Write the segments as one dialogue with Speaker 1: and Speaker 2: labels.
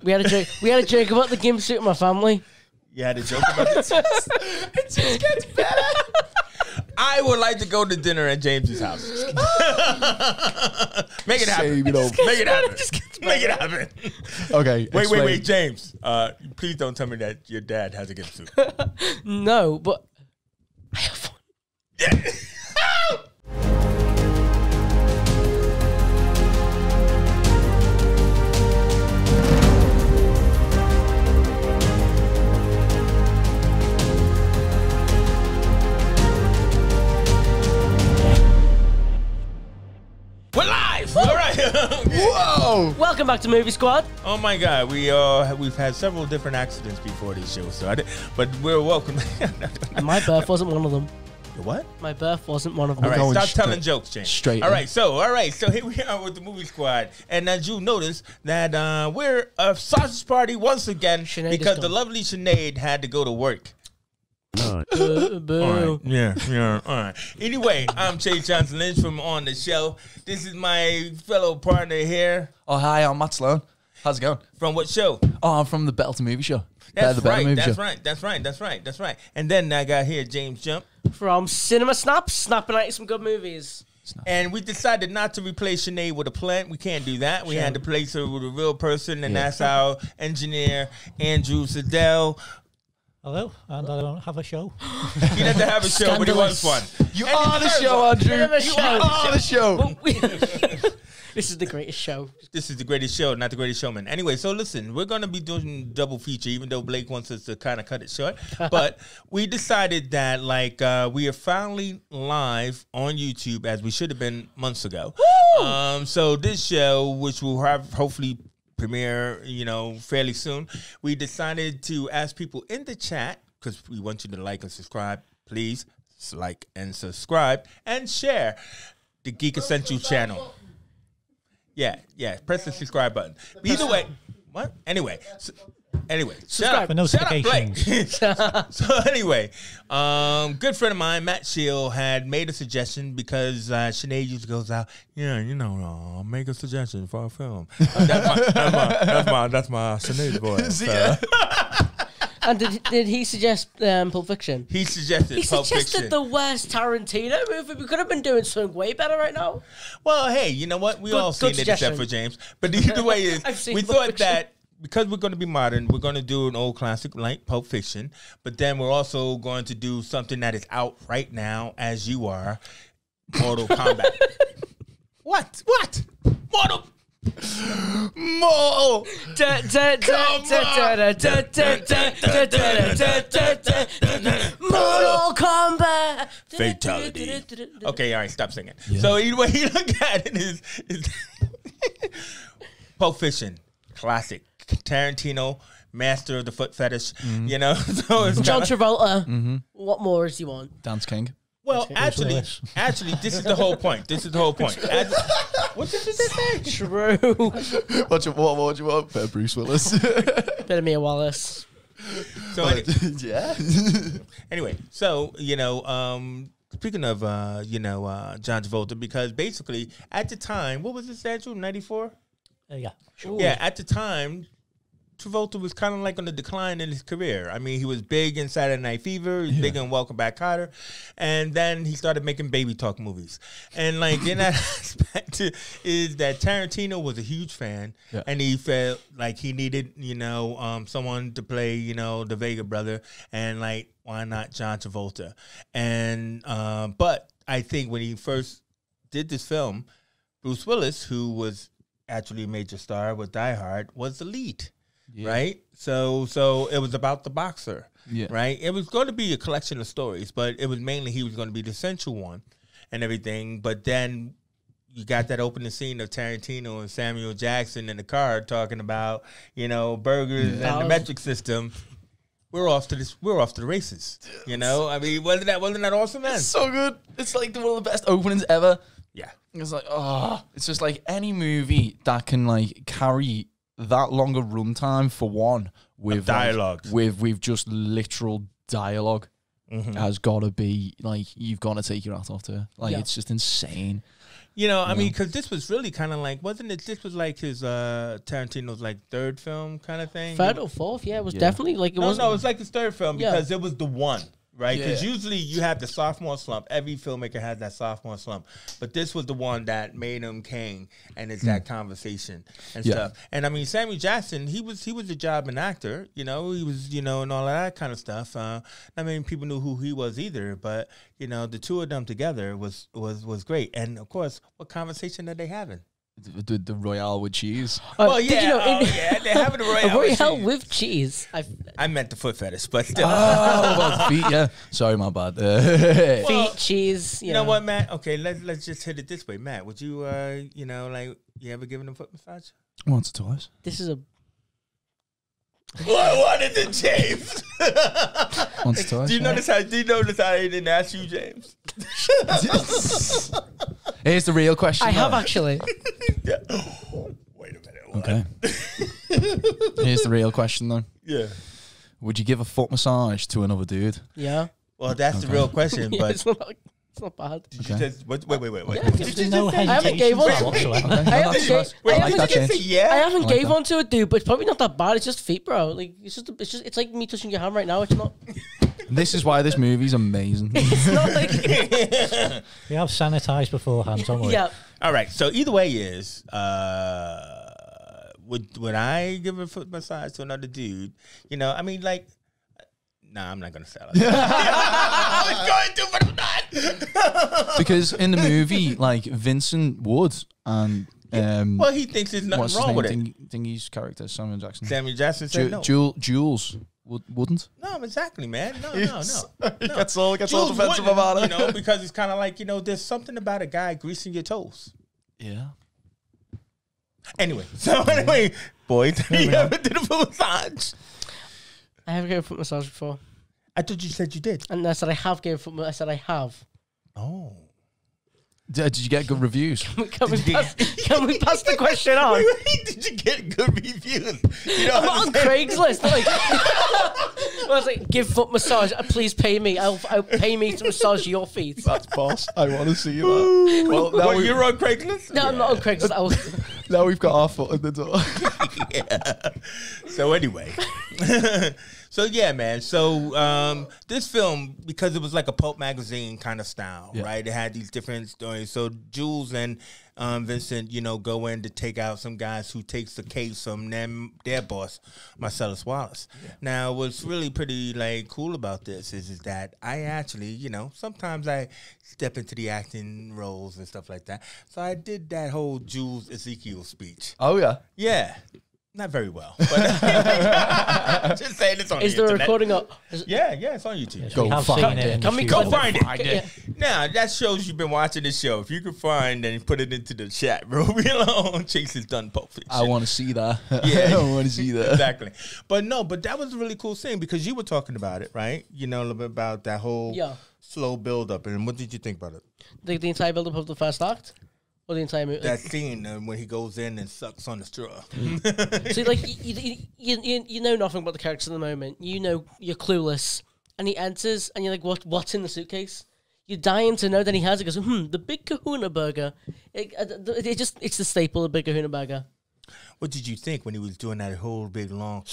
Speaker 1: We had a joke. We had a joke about the gimp suit in my family.
Speaker 2: You had a joke about it.
Speaker 3: It just gets better.
Speaker 2: I would like to go to dinner at James's house. Make it happen. Make it happen. Make it happen.
Speaker 3: Okay.
Speaker 2: Wait, James. Please don't tell me that your dad has a gimp suit.
Speaker 1: No, but I have one.
Speaker 2: Yeah. We're live! All right.
Speaker 3: Whoa!
Speaker 1: Welcome back to Movie Squad.
Speaker 2: Oh my God, we've had several different accidents before this show started, but we're welcome.
Speaker 1: My birth wasn't one of them.
Speaker 2: What?
Speaker 1: My birth wasn't one of them.
Speaker 2: All right,
Speaker 3: going
Speaker 2: stop
Speaker 3: straight-
Speaker 2: telling jokes, James.
Speaker 3: straight
Speaker 2: All
Speaker 3: in.
Speaker 2: right, so here we are with the Movie Squad, and as you notice that we're a sausage party once again
Speaker 1: Sinead
Speaker 2: because
Speaker 1: is
Speaker 2: the
Speaker 1: gone.
Speaker 2: lovely Sinead had to go to work.
Speaker 1: Boo.
Speaker 2: All right. Yeah. All right. Anyway, I'm Chase Johnson Lynch from On the Show. This is my fellow partner here.
Speaker 3: Oh, hi, I'm Matt Sloan. How's it going?
Speaker 2: From what show?
Speaker 3: Oh, I'm from the Better Movie Show.
Speaker 2: That's
Speaker 3: The Better
Speaker 2: right.
Speaker 3: Movie
Speaker 2: That's
Speaker 3: Show.
Speaker 2: right. That's right. And then I got here James Jump.
Speaker 1: From Cinema Snaps, snapping at some good movies.
Speaker 2: And we decided not to replace Sinead with a plant. We can't do that. We had to replace her with a real person, and that's our engineer, Andrew Siddell.
Speaker 4: Hello, and I don't have a show.
Speaker 2: He doesn't have a show, but he wants one.
Speaker 3: You are the show, Andrew.
Speaker 1: Bit of a
Speaker 3: You
Speaker 1: show.
Speaker 3: are the show.
Speaker 1: But we- this is the greatest show.
Speaker 2: This is the greatest show, not the greatest showman. Anyway, so listen, we're going to be doing double feature, even though Blake wants us to kind of cut it short. But we decided that, we are finally live on YouTube, as we should have been months ago. So this show, which will have hopefully premiere, fairly soon, we decided to ask people in the chat, because we want you to like and subscribe. Please like and subscribe and share the Geek Essential channel. Yeah. Press the subscribe button. Either way, what? Anyway,
Speaker 1: Subscribe
Speaker 4: for notifications.
Speaker 2: So anyway, good friend of mine, Matt Shield, had made a suggestion because Sinead usually goes out, make a suggestion for a film. That's my Sinead voice.
Speaker 1: And did he suggest Pulp Fiction?
Speaker 2: He suggested Pulp
Speaker 1: suggested
Speaker 2: Fiction.
Speaker 1: the worst Tarantino movie. We could have been doing something way better right now.
Speaker 2: Well, hey, you know what? We
Speaker 1: Good-
Speaker 2: all
Speaker 1: good
Speaker 2: seen it except
Speaker 1: suggestion.
Speaker 2: for James. But either way is,
Speaker 1: I've seen
Speaker 2: we
Speaker 1: Pulp
Speaker 2: thought
Speaker 1: Fiction.
Speaker 2: that because we're going to be modern, we're going to do an old classic like Pulp Fiction. But then we're also going to do something that is out right now, as you are, Mortal Kombat. What? Mortal
Speaker 1: Mortal Kombat.
Speaker 2: Fatality. Okay, all right, stop singing. So either way you look at it is Pulp Fiction, classic. Tarantino, master of the foot fetish. So it's
Speaker 1: John
Speaker 2: kinda,
Speaker 1: Travolta. What more does he want?
Speaker 3: Dance King.
Speaker 2: well, actually, this is the whole point. What did you say?
Speaker 1: True.
Speaker 3: What would you want? Bruce Willis.
Speaker 1: Bit of Mia Wallace.
Speaker 2: So
Speaker 3: Yeah.
Speaker 2: anyway, speaking of John Travolta, because basically at the time, what was this, Andrew? 94?
Speaker 4: Yeah.
Speaker 2: Yeah, at the time, Travolta was kind of like on the decline in his career. I mean, he was big in Saturday Night Fever, he was big in Welcome Back, Kotter, and then he started making baby talk movies. And in that aspect is that Tarantino was a huge fan, and he felt like he needed, someone to play, the Vega brother, and why not John Travolta? And but I think when he first did this film, Bruce Willis, who was actually a major star with Die Hard, was the lead. Right? So it was about the boxer.
Speaker 3: Yeah.
Speaker 2: Right? It was going to be a collection of stories, but it was mainly he was going to be the central one and everything. But then you got that opening scene of Tarantino and Samuel Jackson in the car talking about, burgers and the metric system. We're off to the races. I mean, wasn't that awesome, man?
Speaker 3: It's so good. It's like one of the best openings ever.
Speaker 2: Yeah.
Speaker 3: It's like, it's just like any movie that can carry that longer runtime for one with
Speaker 2: dialogue,
Speaker 3: with just literal dialogue has got to be you've got to take your hat off to it. It's just insane.
Speaker 2: You know, I mean, because this was really kind of like, wasn't it? This was like his Tarantino's like third film kind of thing.
Speaker 1: Third or fourth, yeah, it was definitely like it was.
Speaker 2: No, it was like his third film
Speaker 1: Yeah.
Speaker 2: because it was the one, right? Because
Speaker 3: Yeah.
Speaker 2: usually you have the sophomore slump. Every filmmaker has that sophomore slump, but this was the one that made him king, and it's that conversation and
Speaker 3: Yeah.
Speaker 2: stuff. And I mean, Samuel Jackson, he was a jobbing actor, you know, he was, you know, and all of that kind of stuff. I mean, people knew who he was either, but you know, the two of them together was great. And of course, what conversation are they having?
Speaker 3: The Royale with cheese.
Speaker 2: Well,
Speaker 1: did
Speaker 2: yeah,
Speaker 1: you know,
Speaker 2: they're having a
Speaker 1: a
Speaker 2: Royale
Speaker 1: Royale
Speaker 2: cheese.
Speaker 1: with cheese.
Speaker 2: I meant the foot fetish, but still.
Speaker 3: Oh, well, feet, yeah. Sorry, my bad.
Speaker 1: Feet, cheese.
Speaker 2: You know what, Matt? Okay, let's just hit it this way, Matt. Would you, you know, like, you ever given a foot massage?
Speaker 3: Once or twice.
Speaker 1: This is a.
Speaker 2: What is it, James?
Speaker 3: Once or twice.
Speaker 2: Do you notice how? Do you notice how I didn't ask you, James?
Speaker 3: Here's the real question.
Speaker 1: I have
Speaker 3: though.
Speaker 1: actually.
Speaker 2: Yeah. Wait a minute. What?
Speaker 3: Okay. Here's the real question, though.
Speaker 2: Yeah.
Speaker 3: Would you give a foot massage to another dude?
Speaker 1: Yeah.
Speaker 2: Well, that's the real question.
Speaker 1: Yeah,
Speaker 2: But
Speaker 1: it's not bad.
Speaker 2: did you
Speaker 3: Okay.
Speaker 2: just wait?
Speaker 1: Yeah,
Speaker 2: Did you
Speaker 4: No
Speaker 2: just say-
Speaker 1: I haven't gave
Speaker 4: hesitation
Speaker 1: one.
Speaker 4: whatsoever.
Speaker 1: I haven't
Speaker 3: that's
Speaker 1: gave-
Speaker 3: nice.
Speaker 1: I
Speaker 3: I like
Speaker 1: haven't
Speaker 3: that
Speaker 2: Did you
Speaker 3: change.
Speaker 2: say yeah?
Speaker 1: I haven't
Speaker 3: I like
Speaker 1: gave
Speaker 3: that.
Speaker 1: one to a dude, but it's probably not that bad. It's just feet, bro. Like it's like me touching your hand right now. It's not.
Speaker 3: This is why this movie's amazing.
Speaker 1: It's not like.
Speaker 4: We have sanitized beforehand, don't we?
Speaker 1: Yeah.
Speaker 2: All right. So either way is, would I give a foot massage to another dude? You know, I mean, like, nah, I'm not gonna sell it. I was going to, but I'm not.
Speaker 3: Because in the movie, like, Vincent would, and
Speaker 2: Well, he thinks there's nothing
Speaker 3: what's his
Speaker 2: wrong
Speaker 3: name?
Speaker 2: with it.
Speaker 3: Dingy's character, Samuel Jackson.
Speaker 2: Samuel Jackson said no.
Speaker 3: Jules wouldn't.
Speaker 2: No, exactly, man. No.
Speaker 3: He gets all
Speaker 2: Jules
Speaker 3: defensive
Speaker 2: wouldn't,
Speaker 3: about it.
Speaker 2: You know, because it's kind of like, you know, there's something about a guy greasing your toes.
Speaker 3: Yeah.
Speaker 2: Anyway, boys, you ever did a foot massage?
Speaker 1: I have given a foot massage before,
Speaker 2: I thought you said you did.
Speaker 1: and I said I have given foot. I said I have.
Speaker 2: Oh.
Speaker 3: Did you get good reviews?
Speaker 1: Can we pass the question on?
Speaker 2: Wait, did you get good reviews? You know
Speaker 1: I'm
Speaker 2: what
Speaker 1: not on Craigslist. Like, I was like, give foot massage. Please pay me. I'll pay me to massage your feet.
Speaker 3: That's boss. I want to see that. Well, now,
Speaker 2: What, you're on Craigslist?
Speaker 1: No, I'm not on Craigslist.
Speaker 3: now we've got our foot in the door.
Speaker 2: Yeah. So anyway, so yeah, man. So this film, because it was like a pulp magazine kind of style,
Speaker 3: Yeah.
Speaker 2: right? It had these different stories. So Jules and Vincent, you know, go in to take out some guys who takes the case from their boss, Marcellus Wallace. Yeah. Now, what's really pretty like cool about this is that I actually, you know, sometimes I step into the acting roles and stuff like that. So I did that whole Jules Ezekiel speech.
Speaker 3: Oh, yeah.
Speaker 2: Yeah. Not very well. But just saying it's on
Speaker 1: Is
Speaker 2: the
Speaker 1: there a
Speaker 2: internet.
Speaker 1: recording of?
Speaker 2: Yeah, it's on YouTube.
Speaker 4: Yes,
Speaker 3: Go
Speaker 4: we have
Speaker 3: find
Speaker 4: seen
Speaker 3: it.
Speaker 4: it. in the
Speaker 1: Can we
Speaker 4: studio.
Speaker 2: Go find
Speaker 1: Yeah.
Speaker 2: it. Now, that shows you've been watching this show. If you can find and put it into the chat, bro, we alone. Chase has done Pulp Fiction.
Speaker 3: I want to see that.
Speaker 2: Yeah.
Speaker 3: I want to see that.
Speaker 2: Exactly. But no, but that was a really cool scene because you were talking about it, right? You know, a little bit about that whole slow build up. And what did you think about it?
Speaker 1: The entire build up of the first act, or the entire movie.
Speaker 2: That scene when he goes in and sucks on the straw.
Speaker 1: See, like you know nothing about the characters at the moment. You know you're clueless, and he enters, and you're like, what's in the suitcase? You're dying to know. Then he has it. Goes, the Big Kahuna Burger. It's the staple of Big Kahuna Burger.
Speaker 2: What did you think when he was doing that whole big long?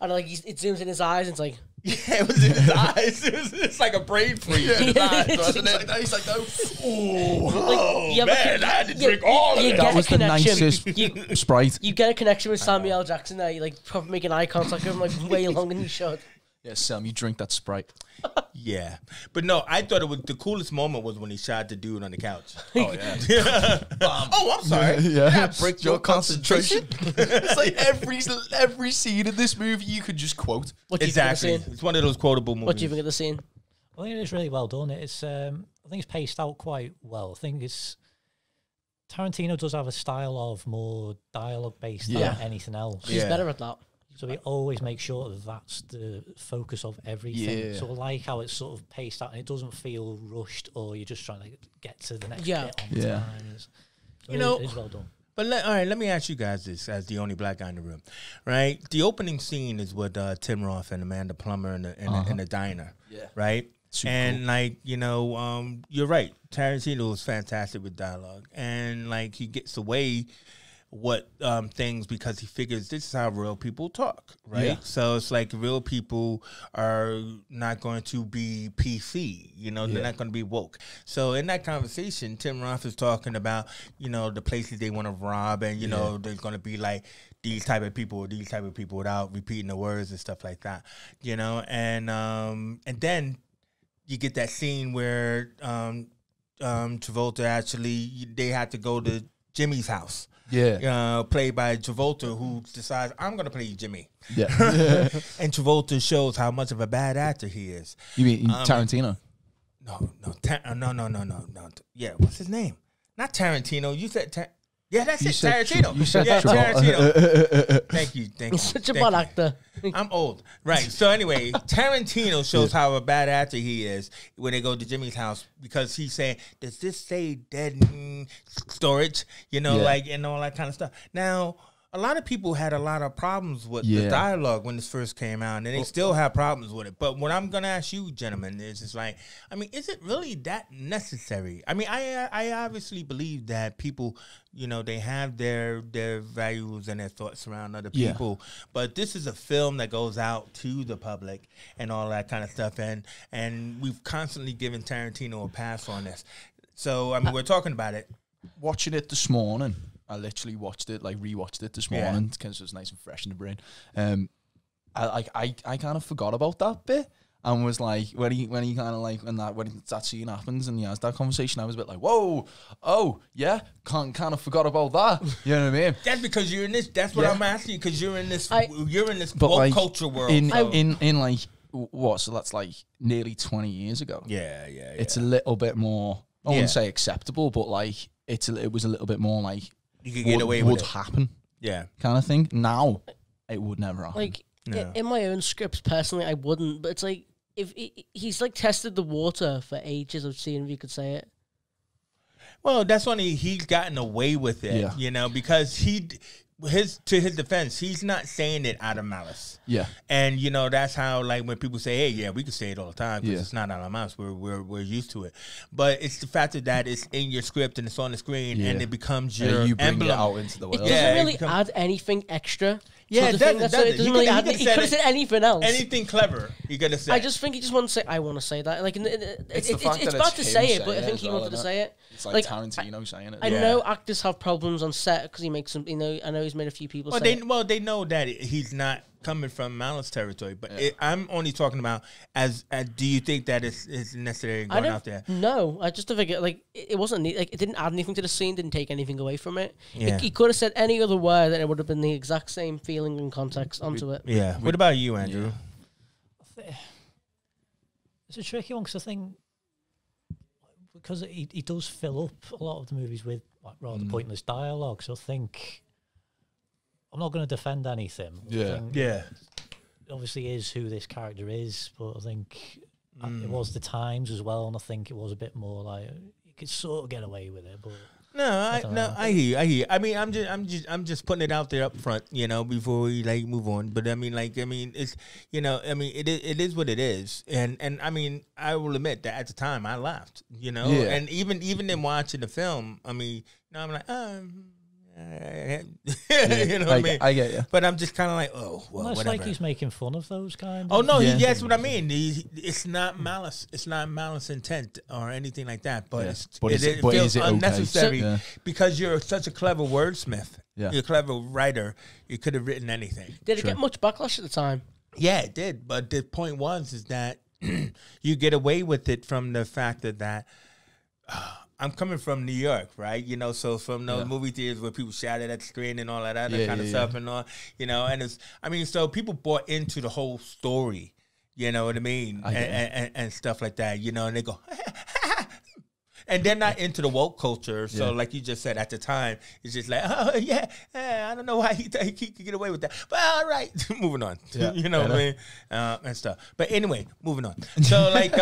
Speaker 1: And like it zooms in his eyes, and it's like.
Speaker 2: Yeah, it was in his eyes. It's like a brain freeze in his eyes, wasn't it?
Speaker 3: He's like, no.
Speaker 2: Oh,
Speaker 1: you have a
Speaker 2: man, I had to
Speaker 1: you-
Speaker 2: drink all of
Speaker 1: you
Speaker 2: it.
Speaker 1: get
Speaker 3: That
Speaker 1: a
Speaker 3: was the
Speaker 1: connection.
Speaker 3: nicest Sprite.
Speaker 1: You get a connection with Samuel L. Jackson there. You like probably making eye contact with him like way longer than you should.
Speaker 3: Yeah, Sam, you drink that Sprite.
Speaker 2: Yeah, but no, I thought it was the coolest moment was when he shot the dude on the couch.
Speaker 3: Oh, yeah.
Speaker 2: Oh, I'm sorry.
Speaker 3: Yeah,
Speaker 2: break your concentration.
Speaker 3: It's like every scene in this movie you could just quote.
Speaker 1: What do you think of
Speaker 2: Exactly.
Speaker 1: the scene?
Speaker 2: It's one of those quotable movies.
Speaker 1: What do you think of the scene?
Speaker 4: I think it is really well done. It's I think it's paced out quite well. I think it's Tarantino does have a style of more dialogue based
Speaker 3: Yeah.
Speaker 4: than anything else.
Speaker 1: He's
Speaker 2: Yeah.
Speaker 1: better at that.
Speaker 4: So he always makes sure that that's the focus of everything.
Speaker 3: Yeah.
Speaker 4: So I like how it's sort of paced out and it doesn't feel rushed or you're just trying to get to the next
Speaker 1: Yeah.
Speaker 4: bit on
Speaker 3: Yeah.
Speaker 4: time. So
Speaker 2: You know-
Speaker 4: it is well done.
Speaker 2: But all right, let me ask you guys this as the only black guy in the room, right? The opening scene is with Tim Roth and Amanda Plummer in the diner,
Speaker 3: Yeah.
Speaker 2: right?
Speaker 3: Super
Speaker 2: and
Speaker 3: cool.
Speaker 2: like you're right. Tarantino is fantastic with dialogue, and like he gets away what things because he figures this is how real people talk, right?
Speaker 3: Yeah.
Speaker 2: So it's like real people are not going to be PC, they're not going to be woke. So in that conversation, Tim Roth is talking about, the places they want to rob, and there's going to be like these type of people without repeating the words and stuff like that, and then you get that scene where Travolta actually they had to go to Jimmy's house.
Speaker 3: Yeah.
Speaker 2: Played by Travolta, who decides, I'm going to play Jimmy.
Speaker 3: Yeah.
Speaker 2: And Travolta shows how much of a bad actor he is.
Speaker 3: You mean Tarantino?
Speaker 2: No. Yeah, what's his name? Not Tarantino. You said yeah, that's it. Tarantino.
Speaker 3: You said
Speaker 2: Tarantino. Thank you.
Speaker 1: He's such a bad actor.
Speaker 2: I'm old. Right. So anyway, Tarantino shows how a bad actor he is when they go to Jimmy's house because he's saying, does this say dead storage? Like, and all that kind of stuff. Now, a lot of people had a lot of problems with the dialogue when this first came out, and they still have problems with it. But what I'm going to ask you, gentlemen, is just like, is it really that necessary? I obviously believe that people, they have their values and their thoughts around other people. But this is a film that goes out to the public and all that kind of stuff. And we've constantly given Tarantino a pass on this. So, we're talking about it.
Speaker 3: Watching it this morning. I literally watched it, rewatched it this morning because it was nice and fresh in the brain. I kind of forgot about that bit and was like, when he kind of like when that scene happens and he has that conversation, I was a bit like, whoa, oh yeah, kind of forgot about that. You know what I mean?
Speaker 2: That's because you're in this. That's what I'm asking you because you're in this
Speaker 3: but
Speaker 2: woke
Speaker 3: like,
Speaker 2: culture world.
Speaker 3: In like what? So that's like nearly 20 years ago.
Speaker 2: Yeah.
Speaker 3: It's a little bit more. I wouldn't say acceptable, but like it was a little bit more like.
Speaker 2: You could get away with
Speaker 3: would
Speaker 2: it.
Speaker 3: happen,
Speaker 2: kind
Speaker 3: of thing. Now, it would never happen.
Speaker 1: Like in my own scripts, personally, I wouldn't. But it's like if he's like tested the water for ages of seeing if you could say it.
Speaker 2: Well, that's when he's gotten away with it, because to his defense, he's not saying it out of malice.
Speaker 3: Yeah.
Speaker 2: And, that's how, like, when people say, hey, yeah, we can say it all the time because it's not out of malice. We're used to it. But it's the fact that it's in your script and it's on the screen and it becomes your
Speaker 3: you bring
Speaker 2: emblem.
Speaker 3: it out into the world.
Speaker 1: It doesn't really add anything extra.
Speaker 2: Yeah,
Speaker 1: it doesn't really add. He could have said anything else.
Speaker 2: Anything clever, you got to say.
Speaker 1: I just think he just wants to say, I want to say that. Like, it's
Speaker 3: bad
Speaker 1: bad to say it, but I think he wanted to say it.
Speaker 3: It's like Tarantino saying it.
Speaker 1: I know actors have problems on set because he makes some. I know he's made a few people.
Speaker 2: Well, they know that he's not coming from malice territory, but I'm only talking about as do you think that it's necessary going out there?
Speaker 1: No, I just think it wasn't like it didn't add anything to the scene, didn't take anything away from it.
Speaker 2: Yeah.
Speaker 1: He could have said any other word, and it would have been the exact same feeling and context onto it.
Speaker 2: Yeah. What about you, Andrew?
Speaker 4: It's a tricky one because I think because he does fill up a lot of the movies with rather pointless dialogue. So I think I'm not going to defend anything.
Speaker 3: Yeah.
Speaker 4: It obviously is who this character is, but I think it was the times as well, and I think it was a bit more like you could sort of get away with it, but.
Speaker 2: I hear you. I'm just putting it out there up front, before we move on. But it's, it is what it is, and I will admit that at the time I laughed, and even in watching the film, I'm like, what I mean?
Speaker 3: I get you.
Speaker 2: But I'm just kind of like, oh, well,
Speaker 4: it's
Speaker 2: whatever.
Speaker 4: like he's making fun of those kind of...
Speaker 2: Oh, no, that's what I mean. It's not malice. It's not malice intent or anything like that. But, it feels unnecessary because you're such a clever wordsmith. Yeah. You're a clever writer. You could have written anything.
Speaker 1: Did it get much backlash at the time?
Speaker 2: Yeah, it did. But the point is that you get away with it from the fact that I'm coming from New York, right? So from those movie theaters where people shouted at the screen and all that other kind of stuff and all, and it's, so people bought into the whole story, you know what I mean? And stuff like that, and they go, And they're not into the woke culture. So
Speaker 3: Yeah.
Speaker 2: like you just said, at the time, it's just like, oh, yeah, I don't know why he could get away with that. But all right, moving on.
Speaker 3: Yeah.
Speaker 2: You know what I mean? And stuff. But anyway, moving on. So like,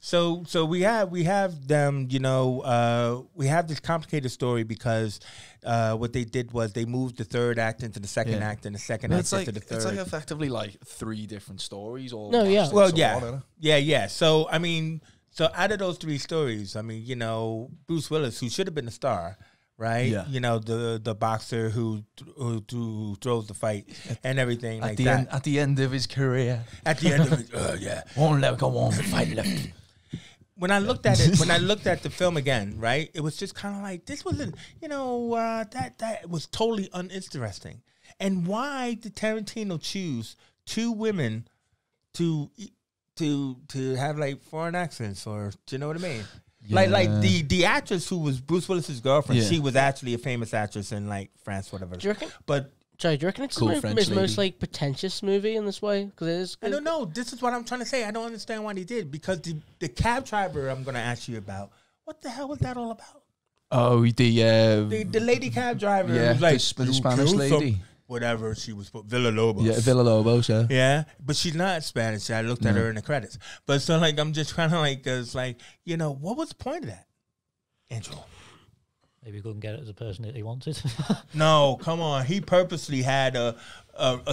Speaker 2: so we have them, you know, we have this complicated story because what they did was they moved the third act into the second act and the second act into the third.
Speaker 3: It's like effectively like 3 different stories. All
Speaker 1: No, yeah.
Speaker 3: mashed
Speaker 2: Well,
Speaker 3: into
Speaker 2: yeah.
Speaker 3: one,
Speaker 2: Yeah. So, I mean, so out of those 3 stories, I mean, you know, Bruce Willis, who should have been a star, right?
Speaker 3: Yeah.
Speaker 2: You know, the boxer who throws the fight and everything
Speaker 3: at
Speaker 2: like
Speaker 3: the
Speaker 2: that.
Speaker 3: end, at the end of his career,
Speaker 2: At the end of it, yeah.
Speaker 3: won't let go on, fight left.
Speaker 2: When I looked at it, when I looked at the film again, right, it was just kind of like, this wasn't, you know, that was totally uninteresting. And why did Tarantino choose 2 women to have like foreign accents, or do you know what I mean?
Speaker 3: Yeah.
Speaker 2: Like the actress who was Bruce Willis's girlfriend,
Speaker 3: Yeah.
Speaker 2: she was actually a famous actress in like France, whatever.
Speaker 1: Do you reckon?
Speaker 2: But
Speaker 1: Sorry, do you reckon it's
Speaker 3: Cool
Speaker 1: his
Speaker 3: French
Speaker 1: most
Speaker 3: lady.
Speaker 1: like pretentious movie in this way? Because it is.
Speaker 2: I don't know. This is what I'm trying to say. I don't understand why they did, because the cab driver I'm going to ask you about, what the hell was that all about?
Speaker 3: Oh,
Speaker 2: The lady cab driver,
Speaker 3: yeah,
Speaker 2: was like
Speaker 3: the
Speaker 2: "You
Speaker 3: Spanish
Speaker 2: killed some-"
Speaker 3: lady.
Speaker 2: whatever she was, Villalobos.
Speaker 3: Yeah, Villalobos, yeah.
Speaker 2: Yeah, but she's not Spanish. I looked at her in the credits. But so like, I'm just trying to like, it's like, you know, what was the point of that? Andrew.
Speaker 4: Maybe he couldn't get it as a person that he wanted.
Speaker 2: No, come on. He purposely had a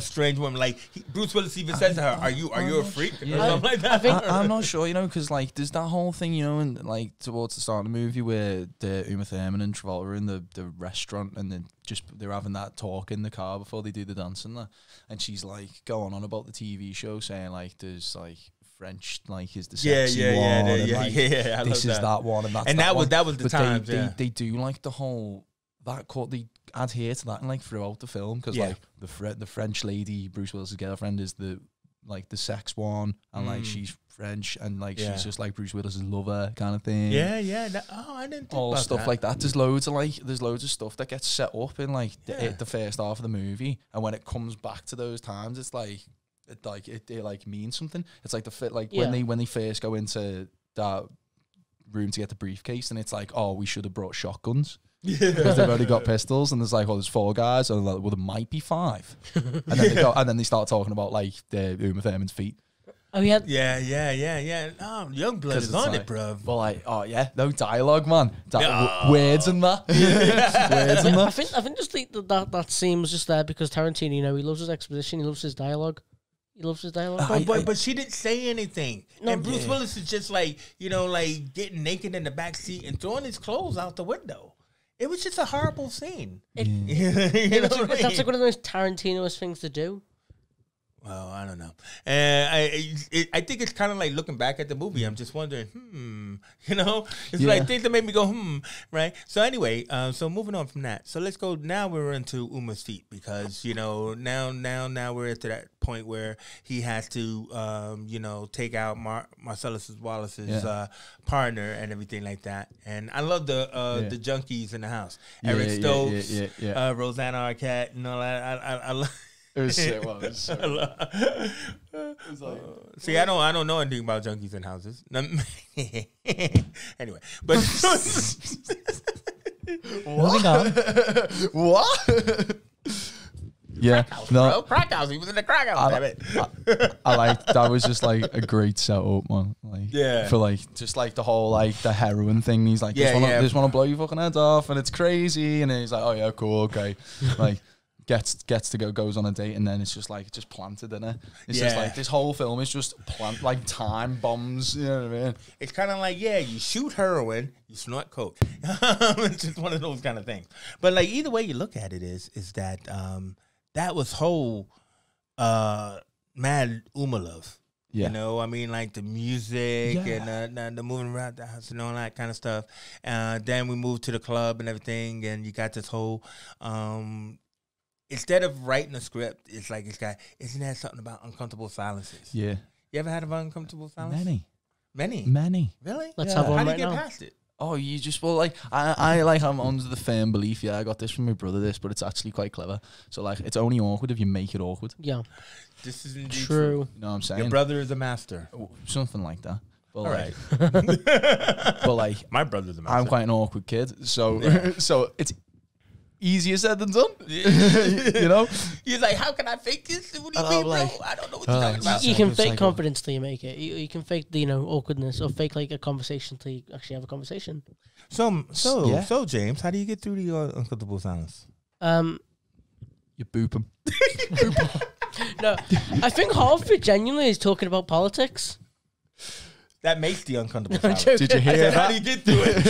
Speaker 2: strange woman. Like Bruce Willis even says to her, "Are you a freak?" Or something like that.
Speaker 3: I'm not sure, you know, because like there's that whole thing, you know, and like towards the start of the movie where Uma Thurman and Travolta are in the restaurant and they're having that talk in the car before they do the dancing there, and she's like going on about the TV show, saying like there's like French like is the sexy one, and, like,
Speaker 2: I
Speaker 3: this
Speaker 2: love
Speaker 3: is that one, and that's
Speaker 2: And
Speaker 3: that
Speaker 2: that was the
Speaker 3: but
Speaker 2: times.
Speaker 3: they do like the whole that court they adhere to that and like throughout the film, because
Speaker 2: Yeah.
Speaker 3: like the French lady Bruce Willis' girlfriend is the sex one, and like she's French, and like
Speaker 2: Yeah.
Speaker 3: she's just like Bruce Willis' lover kind of thing.
Speaker 2: Yeah. I didn't think
Speaker 3: All
Speaker 2: about
Speaker 3: stuff
Speaker 2: that.
Speaker 3: like that. There's loads of stuff that gets set up in like the first half of the movie, and when it comes back to those times, it's like it means something. It's like when they first go into that room to get the briefcase, and it's like, oh, we should have brought shotguns. Because they've already got pistols, and there's like, oh, there's 4 guys, and like, well, there might be 5. And then they start talking about like the Uma Thurman's feet.
Speaker 1: Oh, yeah.
Speaker 2: Yeah. Oh, young blood is on it, bro.
Speaker 3: Well, like, oh yeah, no dialogue, man.
Speaker 2: Yeah.
Speaker 3: Words and that. Words and
Speaker 1: I
Speaker 3: that.
Speaker 1: think just that scene was just there because Tarantino, you know, he loves his exposition, he loves his dialogue.
Speaker 2: But she didn't say anything.
Speaker 1: No,
Speaker 2: and Bruce Willis is just like, you know, like getting naked in the back seat and throwing his clothes out the window. It was just a horrible scene.
Speaker 1: That's like one of the most Tarantino-esque things to do.
Speaker 2: Well, I don't know. And I think it's kind of like looking back at the movie. I'm just wondering, you know? It's like things that make me go, right? So anyway, so moving on from that. So let's go, now we're into Uma's feet because, you know, now we're at that point where he has to, you know, take out Marcellus Wallace's partner and everything like that. And I love the junkies in the house. Eric Stokes, Rosanna Arquette, and all that. I love.
Speaker 3: It was sick. Well, it was so
Speaker 2: See, I don't know anything about junkies in houses. Anyway, but
Speaker 4: Moving on.
Speaker 3: What? Yeah, no,
Speaker 2: crack house. He was in the crack house. Damn it.
Speaker 3: I like that. Was just like a great setup, man. Like, for like just like the whole like the heroin thing. He's like, just want to blow your fucking head off, and it's crazy. And he's like, oh yeah, cool, okay, like. Gets to goes on a date, and then it's just planted in it. It's just like this whole film is just like time bombs. You know what I mean?
Speaker 2: It's kind of like you shoot heroin, you snort coke. It's just one of those kind of things. But like either way you look at it is that that was whole mad Uma love.
Speaker 3: Yeah.
Speaker 2: You know, I mean, like the music and the moving around the house and all that kind of stuff. Then we moved to the club and everything, and you got this whole. Instead of writing a script, it's like isn't there something about uncomfortable silences?
Speaker 3: Yeah.
Speaker 2: You ever had an uncomfortable silence? Many. Really?
Speaker 1: Let's have one
Speaker 2: How do
Speaker 1: right
Speaker 2: you get
Speaker 1: now.
Speaker 2: past it?
Speaker 3: Oh, you just like I'm under the firm belief. Yeah, I got this from my brother. But it's actually quite clever. So like, it's only awkward if you make it awkward.
Speaker 1: Yeah.
Speaker 2: This is indeed
Speaker 1: True.
Speaker 3: You know what I'm saying?
Speaker 2: Your brother is a master.
Speaker 3: Something like that. But
Speaker 2: All
Speaker 3: like,
Speaker 2: right.
Speaker 3: but like,
Speaker 2: My brother's a
Speaker 3: I'm
Speaker 2: master.
Speaker 3: quite an awkward kid, so so it's easier said than done. You know,
Speaker 2: He's like, how can I fake this? What do you
Speaker 3: And
Speaker 2: mean,
Speaker 3: I'm
Speaker 2: bro?
Speaker 3: like,
Speaker 2: I don't know what you're talking about.
Speaker 1: You can
Speaker 3: It's
Speaker 1: fake
Speaker 3: like,
Speaker 1: confidence till you make it. You can fake the awkwardness, or fake like a conversation till you actually have a conversation.
Speaker 2: So James, how do you get through the uncomfortable silence?
Speaker 3: you boop him.
Speaker 1: No, I think half of it genuinely is talking about politics.
Speaker 2: That makes the uncomfortable
Speaker 1: I'm
Speaker 2: silence.
Speaker 1: joking.
Speaker 3: Did you hear
Speaker 2: How do
Speaker 3: that?
Speaker 2: you get through it?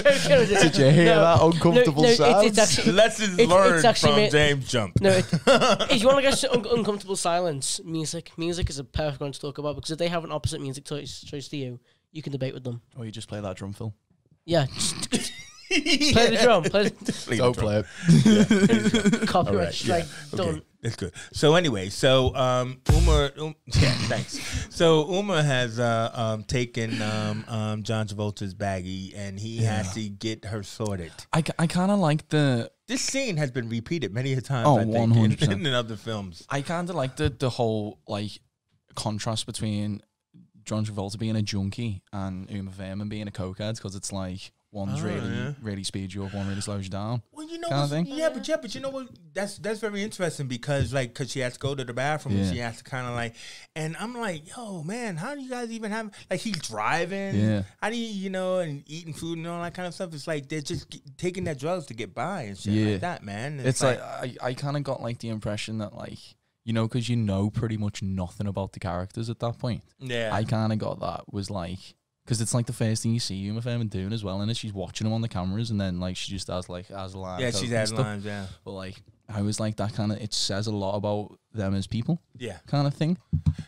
Speaker 3: Did you hear that uncomfortable silence?
Speaker 1: It's actually
Speaker 2: Lessons
Speaker 1: It's
Speaker 2: learned
Speaker 1: actually
Speaker 2: from James Jump.
Speaker 1: no. If you want to get uncomfortable silence, music is a perfect one to talk about, because if they have an opposite music choice to you, you can debate with them.
Speaker 3: Or you just play that drum fill.
Speaker 1: Yeah, play the drum. Play the
Speaker 3: Don't play it.
Speaker 1: copyright
Speaker 2: Alright,
Speaker 1: strike.
Speaker 2: Okay,
Speaker 1: Done.
Speaker 2: that's good. So anyway, Uma, thanks. So Uma has taken John Travolta's baggie, and he has to get her sorted.
Speaker 3: I kind of like the.
Speaker 2: This scene has been repeated many a times.
Speaker 3: Oh,
Speaker 2: I think,
Speaker 3: 100%.
Speaker 2: in other films.
Speaker 3: I kind of like the whole like contrast between John Travolta being a junkie and Uma Thurman being a cokehead, because it's like one's really speeds you up, one really slows you down.
Speaker 2: Well, you know,
Speaker 3: kind of thing.
Speaker 2: but you know what? That's very interesting, because she has to go to the bathroom, and she has to kind of like, and I'm like, yo, man, how do you guys even have, like, he's driving, how do you and eating food and all that kind of stuff? It's like they're just taking their drugs to get by and shit like that, man.
Speaker 3: It's like I kind of got like the impression that like, because pretty much nothing about the characters at that point.
Speaker 2: Yeah,
Speaker 3: I kind of got that was like. Because it's like the first thing you see Uma Thurman doing as well, and she's watching him on the cameras, and then like she just has a line.
Speaker 2: Yeah, she's had lines. Yeah,
Speaker 3: but like I was like that kind of. It says a lot about them as people.
Speaker 2: Yeah,
Speaker 3: kind of thing.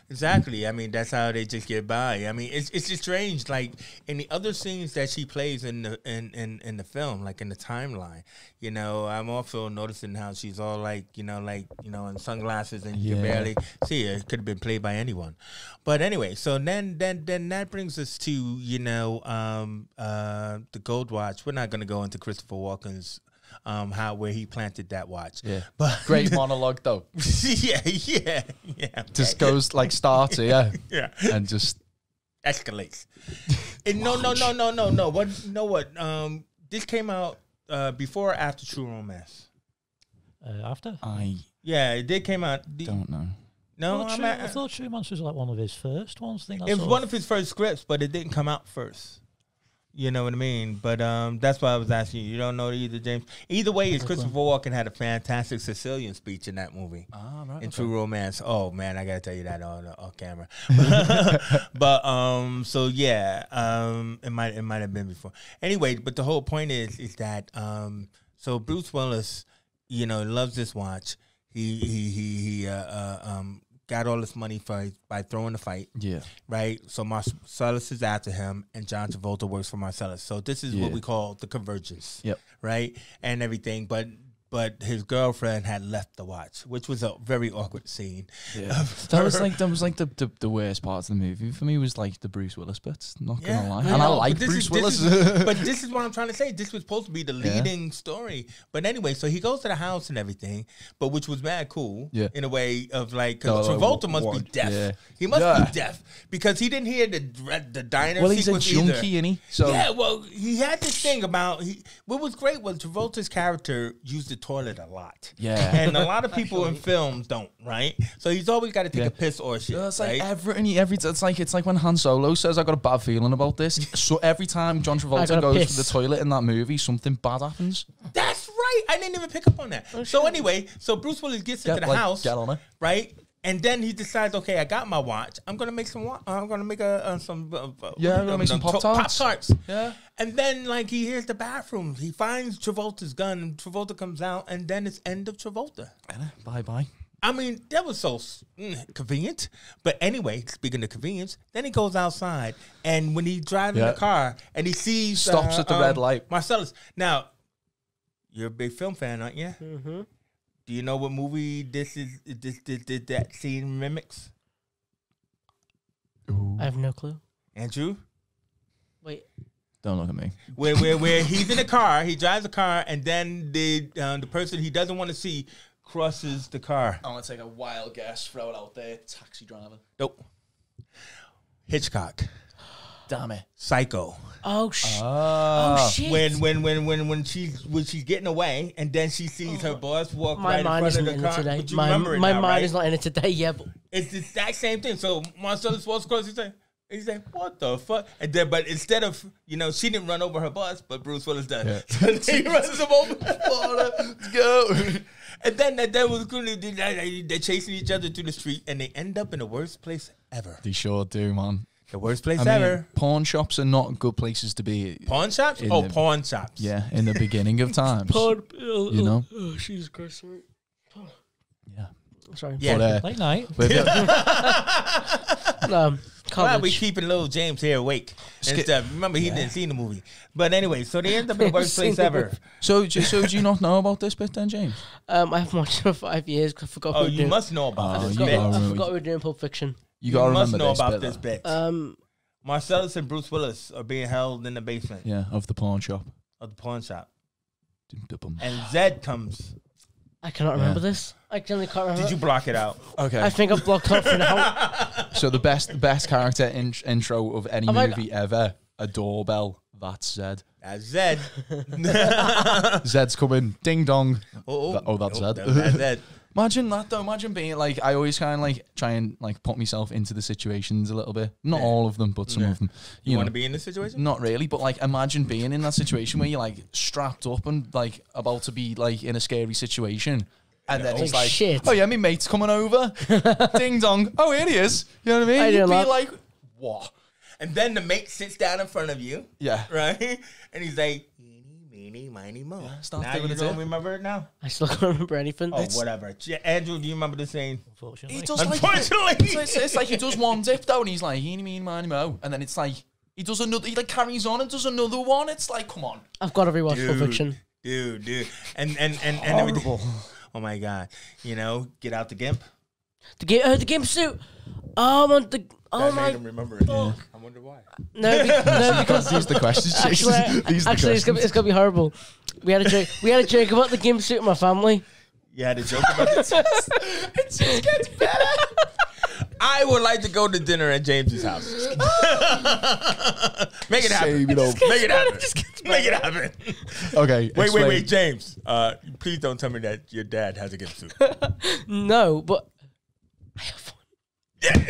Speaker 2: Exactly. I mean, that's how they just get by. I mean, it's just strange. Like in the other scenes that she plays in the film, like in the timeline, I'm also noticing how she's all like, in sunglasses, and you can barely see her. It could have been played by anyone. But anyway, so then that brings us to the gold watch. We're not going to go into Christopher Walken's where he planted that watch. Yeah, but
Speaker 3: great monologue though.
Speaker 2: yeah.
Speaker 3: Just goes like starts yeah, and just
Speaker 2: escalates. And no. What? This came out before or after True Romance?
Speaker 4: After?
Speaker 2: It did came out.
Speaker 3: Don't know.
Speaker 2: No,
Speaker 4: I thought True Romance was like one of his first ones. I think
Speaker 2: it was one of his first scripts, but it didn't come out first. You know what I mean? But that's why I was asking you. You don't know either, James? Either way, Christopher Walken had a fantastic Sicilian speech in that movie.
Speaker 3: Right.
Speaker 2: In True Romance. Oh, man, I got to tell you that on camera. But, it might have been before. Anyway, but the whole point is that, so Bruce Willis, loves this watch. He got all this money by throwing the fight. Yeah. Right? So Marcellus is after him, and John Travolta works for Marcellus. So this is what we call the convergence. Yep. Right? And everything. But his girlfriend had left the watch, which was a very awkward scene.
Speaker 3: Yeah. That was like the worst parts of the movie for me, was like the Bruce Willis bits, not gonna lie. And I like Bruce Willis.
Speaker 2: But this is what I'm trying to say. This was supposed to be the leading story. But anyway, so he goes to the house and everything, but which was mad cool in a way of like, because Travolta must be deaf. Yeah. He must be deaf because he didn't hear the diner sequence
Speaker 3: he's a junkie, isn't he? So
Speaker 2: yeah, well, he had this thing about, what was great was Travolta's character used the toilet a lot. Yeah. And a lot of people in films don't, right? So he's always got to take a piss or shit.
Speaker 3: It's like it's like when Han Solo says, I got a bad feeling about this. So every time John Travolta goes to the toilet in that movie, something bad happens.
Speaker 2: That's right. I didn't even pick up on that. So anyway, so Bruce Willis gets into the house.
Speaker 3: Get on it.
Speaker 2: Right? And then he decides, okay, I got my watch. I'm gonna make some. I'm gonna make some.
Speaker 3: I'm gonna make some Pop-Tarts.
Speaker 2: Pop-Tarts. Yeah. And then like he hears the bathroom. He finds Travolta's gun, and Travolta comes out, and then it's end of Travolta.
Speaker 3: Bye.
Speaker 2: I mean, that was so convenient. But anyway, speaking of convenience, then he goes outside, and when he's driving the car, and he sees
Speaker 3: stops at the red light.
Speaker 2: Marcellus. Now, you're a big film fan, aren't you? Mm-hmm. Do you know what movie this that scene mimics?
Speaker 1: I have no clue.
Speaker 2: Andrew?
Speaker 1: Wait.
Speaker 3: Don't look at me.
Speaker 2: Where he's in a car, he drives a car, and then the person he doesn't want to see crosses the car.
Speaker 3: I'm gonna take a wild guess, throw it out there. Taxi Driver.
Speaker 2: Nope. Hitchcock.
Speaker 3: Damn it.
Speaker 2: Psycho.
Speaker 1: Oh shit!
Speaker 2: When she's getting away, and then she sees her boss walk
Speaker 1: My
Speaker 2: right
Speaker 1: mind
Speaker 2: in
Speaker 1: isn't
Speaker 2: front of
Speaker 1: in
Speaker 2: the
Speaker 1: it
Speaker 2: car.
Speaker 1: today.
Speaker 2: But you
Speaker 1: My
Speaker 2: remember it
Speaker 1: mind
Speaker 2: now, right?
Speaker 1: is not in it today. Yeah, but
Speaker 2: It's the exact same thing. So Marcellus walks across. He's like, what the fuck? And then, but instead of, she didn't run over her boss, but Bruce Willis does.
Speaker 3: Yeah.
Speaker 2: So then he runs him over.
Speaker 3: Let's go.
Speaker 2: And then that was cool. They're chasing each other through the street, and they end up in the worst place ever.
Speaker 3: They sure do, man.
Speaker 2: The worst place
Speaker 3: I mean,
Speaker 2: ever.
Speaker 3: pawn shops are not good places to be.
Speaker 2: Pawn shops?
Speaker 3: In
Speaker 2: Oh,
Speaker 3: the-
Speaker 2: pawn shops.
Speaker 3: Yeah, in the beginning of times. You know?
Speaker 1: Oh, Jesus Christ! Sorry.
Speaker 3: Yeah.
Speaker 1: Sorry.
Speaker 2: Yeah.
Speaker 3: But,
Speaker 4: Late night.
Speaker 1: No,
Speaker 2: Glad we
Speaker 1: college.
Speaker 2: keeping little James here awake and
Speaker 3: Sk-
Speaker 2: stuff. Remember, he didn't see the movie. But anyway, so they end up in the worst place ever.
Speaker 3: so do you not know about this bit then, James?
Speaker 1: I haven't watched it for 5 years. 'Cause I forgot.
Speaker 2: Oh,
Speaker 1: who we were
Speaker 2: you
Speaker 1: doing.
Speaker 2: must know about
Speaker 3: Oh,
Speaker 2: this
Speaker 3: you
Speaker 2: bit.
Speaker 3: gotta
Speaker 1: I
Speaker 3: remember.
Speaker 1: forgot we were doing Pulp Fiction.
Speaker 3: You gotta
Speaker 2: must
Speaker 3: remember
Speaker 2: know
Speaker 3: this
Speaker 2: about
Speaker 3: bit,
Speaker 2: this
Speaker 3: though.
Speaker 2: bit. Marcellus and Bruce Willis are being held in the basement
Speaker 3: Yeah, of the pawn shop.
Speaker 2: of the pawn shop.
Speaker 3: Dum-dum-bum.
Speaker 2: And Zed comes.
Speaker 1: I cannot remember
Speaker 3: Yeah.
Speaker 1: this. I generally can't remember.
Speaker 2: Did you block it out?
Speaker 3: Okay.
Speaker 1: I think I've blocked off for now.
Speaker 3: So the best character intro of any
Speaker 1: Have I-
Speaker 3: movie ever, a doorbell. That's Zed.
Speaker 2: That's Zed.
Speaker 3: Zed's coming. Ding dong.
Speaker 2: Oh,
Speaker 3: That's Zed.
Speaker 2: That's Zed.
Speaker 3: Imagine that though. Imagine being like, I always kind of like try and like put myself into the situations a little bit. Not all of them, but some of them.
Speaker 2: You want
Speaker 3: know,
Speaker 2: to be in this situation?
Speaker 3: not really, but like imagine being in that situation where you're like strapped up and like about to be like in a scary situation. And then it's
Speaker 1: Like,
Speaker 3: like,
Speaker 1: shit.
Speaker 3: oh yeah, my mate's coming over. Ding dong. Oh, here he is. You know what I mean?
Speaker 1: I
Speaker 3: You'd
Speaker 1: do
Speaker 3: be
Speaker 1: love-
Speaker 3: like, what?
Speaker 2: And then the mate sits down in front of you,
Speaker 3: Yeah.
Speaker 2: right? And he's like, eeny, meeny, miny, mo.
Speaker 3: start
Speaker 2: Now
Speaker 3: doing
Speaker 2: you
Speaker 3: it
Speaker 2: don't
Speaker 3: too.
Speaker 2: remember it now?
Speaker 1: I still can't remember anything.
Speaker 2: Oh, whatever. Andrew, do you remember the scene?
Speaker 4: Unfortunately.
Speaker 3: He does like,
Speaker 2: Unfortunately.
Speaker 3: it's like he does one dip though, and he's like, eeny, meeny, miny, mo. And then it's like, he does another, he like carries on and does another one. It's like, come on.
Speaker 1: I've got to rewatch Pulp Fiction.
Speaker 2: Dude. And everything. Oh my God. Get out the gimp.
Speaker 1: The game suit. Oh man,
Speaker 2: That
Speaker 1: my.
Speaker 2: made him remember it. I wonder why.
Speaker 1: No, because
Speaker 3: These are the questions.
Speaker 1: actually,
Speaker 3: These are the
Speaker 1: it's
Speaker 3: questions.
Speaker 1: gonna be horrible. We had a joke. We had a joke about the gimp suit in my family.
Speaker 2: You had a joke about this?
Speaker 3: It just gets better.
Speaker 2: I would like to go to dinner at James's house. Make it happen.
Speaker 3: Save it up.
Speaker 2: Make it happen. Make it happen.
Speaker 3: Okay.
Speaker 2: Wait, James. Please don't tell me that your dad has a gift suit.
Speaker 1: No, but I have one.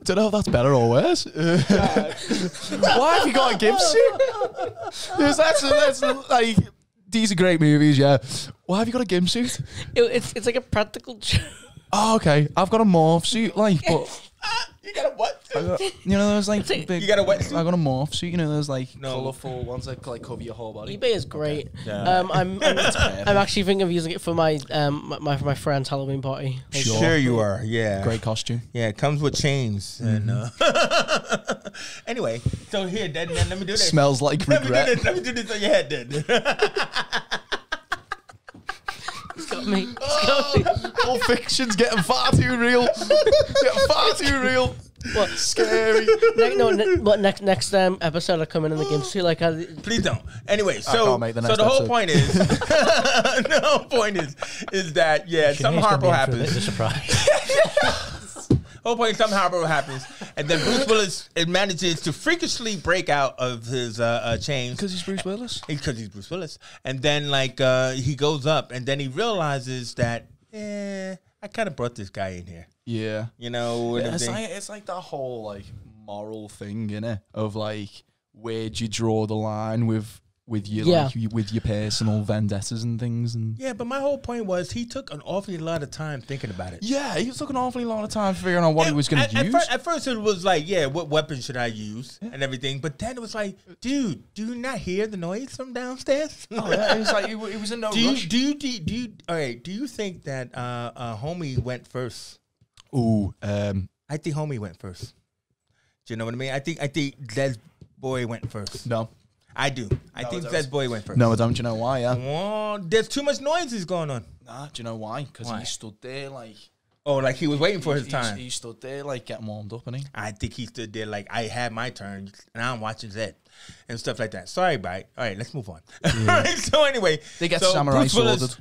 Speaker 3: Don't know if that's better or worse. Why have you got a gift suit? Yes, that's like, these are great movies, yeah. Why have you got a gimp suit?
Speaker 1: It's like a practical joke.
Speaker 3: Oh, okay. I've got a morph suit, like, but
Speaker 2: You got a what?
Speaker 3: those like big.
Speaker 2: You got a wetsuit?
Speaker 3: I got a morph suit. Those like
Speaker 2: No.
Speaker 3: colourful ones that like cover your whole body.
Speaker 1: eBay is great.
Speaker 2: Yeah.
Speaker 1: I'm actually thinking of using it for my my friend's Halloween party. Like,
Speaker 2: Sure you are. Yeah.
Speaker 3: Great costume.
Speaker 2: Yeah, it comes with chains. And anyway, so here, then let me do this.
Speaker 3: Smells like regret.
Speaker 2: Let me do this on your head, then.
Speaker 1: It's got me. It's got me.
Speaker 3: Pulp Fiction's getting far too real. Getting far too real.
Speaker 1: What?
Speaker 3: Scary.
Speaker 1: Next episode I come in the game suit like
Speaker 2: Please don't. Anyway, so
Speaker 3: can't make the next
Speaker 2: the whole
Speaker 3: episode.
Speaker 2: point is, the whole point is that something horrible happens.
Speaker 4: Surprise.
Speaker 2: Whole point, something horrible happens, and then Bruce Willis manages to freakishly break out of his chains
Speaker 3: Because he's Bruce Willis.
Speaker 2: because he's Bruce Willis, and then he goes up, and then he realizes that I kind of brought this guy in here,
Speaker 3: Yeah.
Speaker 2: and
Speaker 3: It's like that whole like moral thing, innit? Of like, where'd you draw the line with your
Speaker 1: Yeah.
Speaker 3: with your personal vendettas and things, and
Speaker 2: yeah. But my whole point was he took an awfully lot of time thinking about it.
Speaker 3: yeah, he took an awfully lot of time figuring out what he was going to use.
Speaker 2: At first, it was like, what weapon should I use and everything. But then it was like, dude, do you not hear the noise from downstairs?
Speaker 3: Oh yeah, it was like it was in no rush.
Speaker 2: Do you think that homie went first?
Speaker 3: Ooh,
Speaker 2: I think homie went first. Do you know what I mean? I think Zed's boy went first.
Speaker 3: no,
Speaker 2: I do. I think Zed's boy went first.
Speaker 3: no, I don't. Do you know why? Yeah.
Speaker 2: Oh, there's too much noises going on.
Speaker 3: Nah, do you know why? Because
Speaker 2: Why?
Speaker 3: he stood there like
Speaker 2: Oh, like he was waiting for his time.
Speaker 3: He stood there like getting warmed up, and he.
Speaker 2: I think he stood there like I had my turn, and I'm watching Zed and stuff like that. Sorry, bye. All right, let's move on. So anyway,
Speaker 3: They get samurai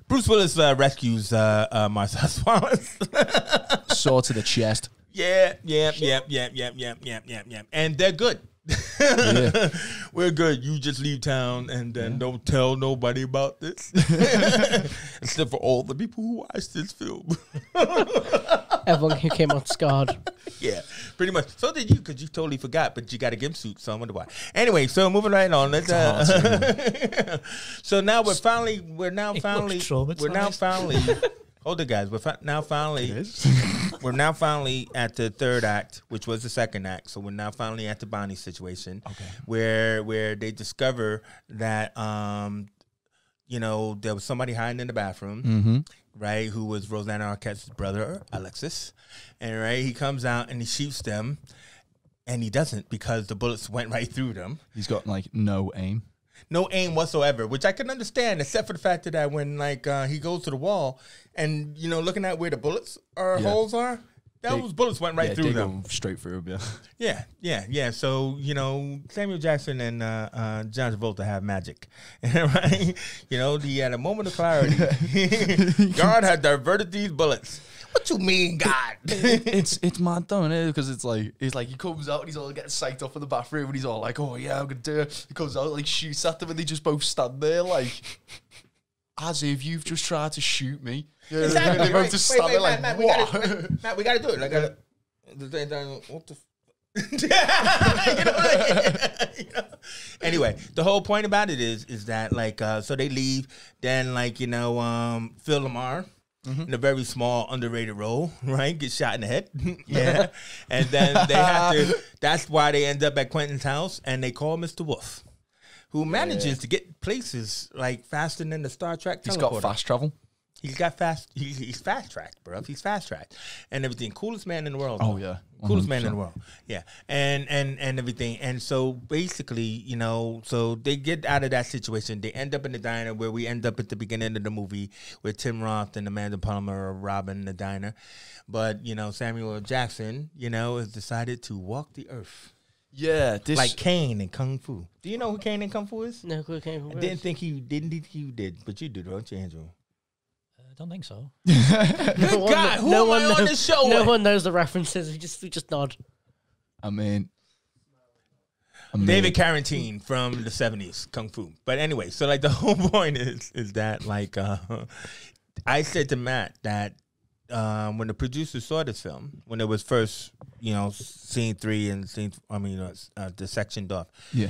Speaker 2: Bruce Willis rescues Marcellus Wallace.
Speaker 3: Sword to the chest.
Speaker 2: Yeah. And they're good.
Speaker 3: Yeah.
Speaker 2: We're good. You just leave town and then don't tell nobody about this. Except for all the people who watched this film.
Speaker 1: Everyone who came out scarred.
Speaker 2: Yeah, pretty much. So did you, because you totally forgot, but you got a gimp suit, so I wonder why. Anyway, so moving right on. Let's, so now we're now finally hold it, guys. We're now finally at the third act, which was the second act. So we're now finally at the Bonnie situation, where they discover that there was somebody hiding in the bathroom, right? Who was Rosanna Arquette's brother, Alexis, and right, he comes out and he shoots them, and he doesn't because the bullets went right through them.
Speaker 3: He's got like no aim.
Speaker 2: No aim whatsoever, which I can understand, except for the fact that when he goes to the wall and looking at where the bullets holes are, those bullets went right through them,
Speaker 3: go straight through them.
Speaker 2: Yeah. So Samuel Jackson and John Travolta have magic, right? He had a moment of clarity. God had diverted these bullets. What you mean, God?
Speaker 3: It's mad though, isn't it? Because it's like he comes out and he's all getting psyched up in the bathroom and he's all like, oh yeah, I'm gonna do it. He comes out, like shoots at them and they just both stand there like as if you've just tried to shoot me. Yeah,
Speaker 2: exactly.
Speaker 3: They both just stand there like,
Speaker 2: Matt,
Speaker 3: what?
Speaker 2: Matt, we gotta do it. Like, what the Anyway, the whole point about it is that so they leave, then Phil Lamar. In a very small, underrated role, right? Get shot in the head. Yeah. And then they have to, that's why they end up at Quentin's house and they call Mr. Wolf, who manages to get places faster than the Star Trek teleporter.
Speaker 3: He's got fast travel.
Speaker 2: He's got he's fast tracked, bro. He's fast tracked and everything. Coolest man in the world.
Speaker 3: Oh yeah,
Speaker 2: 100%. Coolest man in the world. Yeah, and everything. And so basically, so they get out of that situation. They end up in the diner where we end up at the beginning of the movie, where Tim Roth and Amanda Palmer are robbing the diner. But Samuel Jackson, has decided to walk the earth.
Speaker 3: Yeah,
Speaker 2: like Kane in Kung Fu. Do you know who Kane in Kung Fu is?
Speaker 1: No clue Kane
Speaker 2: I didn't think you did, but you do, don't you, Andrew?
Speaker 4: I don't think so.
Speaker 2: Good God, who am I on this show?
Speaker 1: No one knows the references. We just nod.
Speaker 3: I mean,
Speaker 2: David Carradine from the 70s, Kung Fu. But anyway, so the whole point is that I said to Matt that when the producers saw this film, when it was first, scene 3 and the sectioned off.
Speaker 3: Yeah.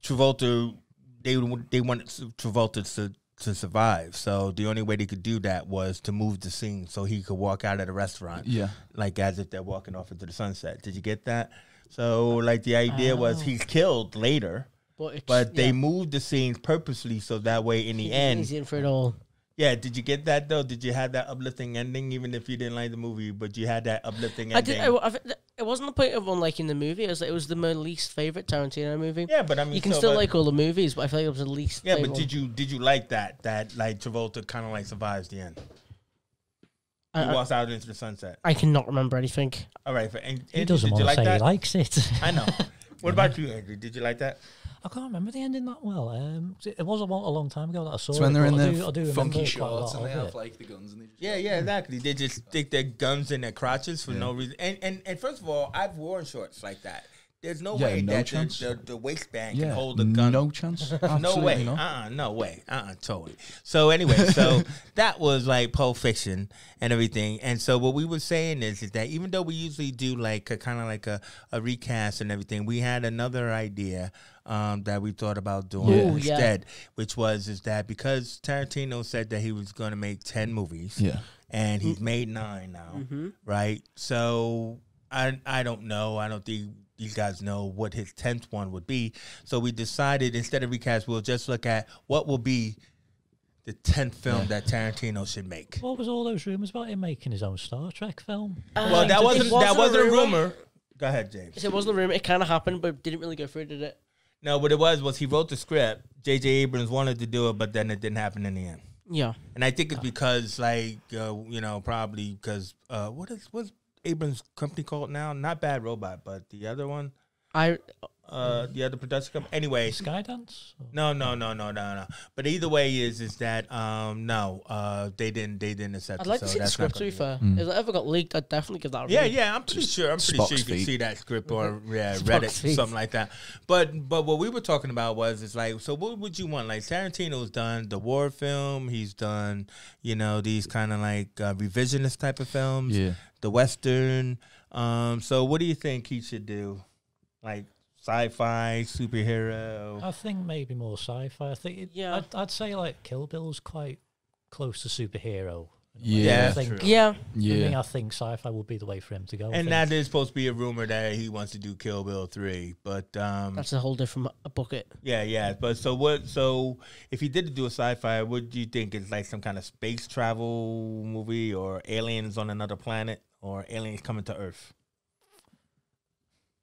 Speaker 2: Travolta, they wanted Travolta to survive. So the only way they could do that was to move the scene so he could walk out of the restaurant. Yeah. As if they're walking off into the sunset. Did you get that? So the idea was he's killed later, but they moved the scenes purposely so that way in the end.
Speaker 1: He's in for it all.
Speaker 2: Yeah, did you get that though? Did you have that uplifting ending, even if you didn't like the movie, but you had that uplifting ending?
Speaker 1: It wasn't the point of unliking the movie. It was the least favorite Tarantino movie.
Speaker 2: Yeah, but I mean,
Speaker 1: you can still like all the movies, but I feel like it was the least.
Speaker 2: Yeah, but did you like that Travolta kind of survives the end? He walks out into the sunset.
Speaker 1: I cannot remember anything.
Speaker 2: All right,
Speaker 4: he doesn't want to say he likes it.
Speaker 2: I know. What about you, Andrew? Did you like that?
Speaker 4: I can't remember the ending that well. It was a long time ago that I saw it.
Speaker 3: It's when they're in
Speaker 4: the
Speaker 3: funky shorts and they have the guns. And they just
Speaker 2: exactly. They just stick their guns in their crotches for no reason. And first of all, I've worn shorts like that. There's no way that the waistband can hold a gun.
Speaker 3: No chance.
Speaker 2: No way. No way. Totally. So anyway, so that was Pulp Fiction and everything. And so what we were saying is that even though we usually do a recast and everything, we had another idea that we thought about doing instead, which is that because Tarantino said that he was going to make 10 movies, and he's made 9 now, right? So I don't know. I don't think these guys know what his 10th one would be. So we decided instead of recast, we'll just look at what will be the 10th film that Tarantino should make.
Speaker 4: What was all those rumors about him making his own Star Trek film?
Speaker 2: Well, that wasn't a rumor. Go ahead, James.
Speaker 1: It wasn't a rumor. It kind of happened, but didn't really go through, did it?
Speaker 2: No, what it was he wrote the script. J.J. Abrams wanted to do it, but then it didn't happen in the end.
Speaker 1: Yeah.
Speaker 2: And I think it's because, probably because, what's Abrams' company called now? Not Bad Robot, but the other one. The other production company. Anyway,
Speaker 4: Skydance?
Speaker 2: no. But either way is that no, they didn't accept.
Speaker 1: I'd like
Speaker 2: it,
Speaker 1: to
Speaker 2: so
Speaker 1: see the
Speaker 2: that's not
Speaker 1: script. To be
Speaker 2: gonna
Speaker 1: fair, if it ever got leaked, I'd definitely give that. A read.
Speaker 2: Yeah, I'm pretty sure. I'm pretty
Speaker 3: Spock's
Speaker 2: sure you can
Speaker 3: feet.
Speaker 2: see that script on
Speaker 1: Spock's
Speaker 2: Reddit,
Speaker 1: feet.
Speaker 2: something like that. But what we were talking about was it's like, so what would you want? Like Tarantino's done the war film. He's done these kind of like revisionist type of films.
Speaker 3: Yeah.
Speaker 2: The Western. So what do you think he should do? Like sci-fi, superhero.
Speaker 4: I think maybe more sci-fi. I think I'd say like Kill Bill's quite close to superhero.
Speaker 3: Yeah,
Speaker 4: I think,
Speaker 2: true.
Speaker 1: Yeah.
Speaker 4: I think sci-fi would be the way for him to go.
Speaker 2: And that is supposed to be a rumor that he wants to do Kill Bill 3, but
Speaker 1: That's a whole different bucket.
Speaker 2: yeah. But so if he did do a sci-fi, what do you think is like some kind of space travel movie, or aliens on another planet, or aliens coming to Earth?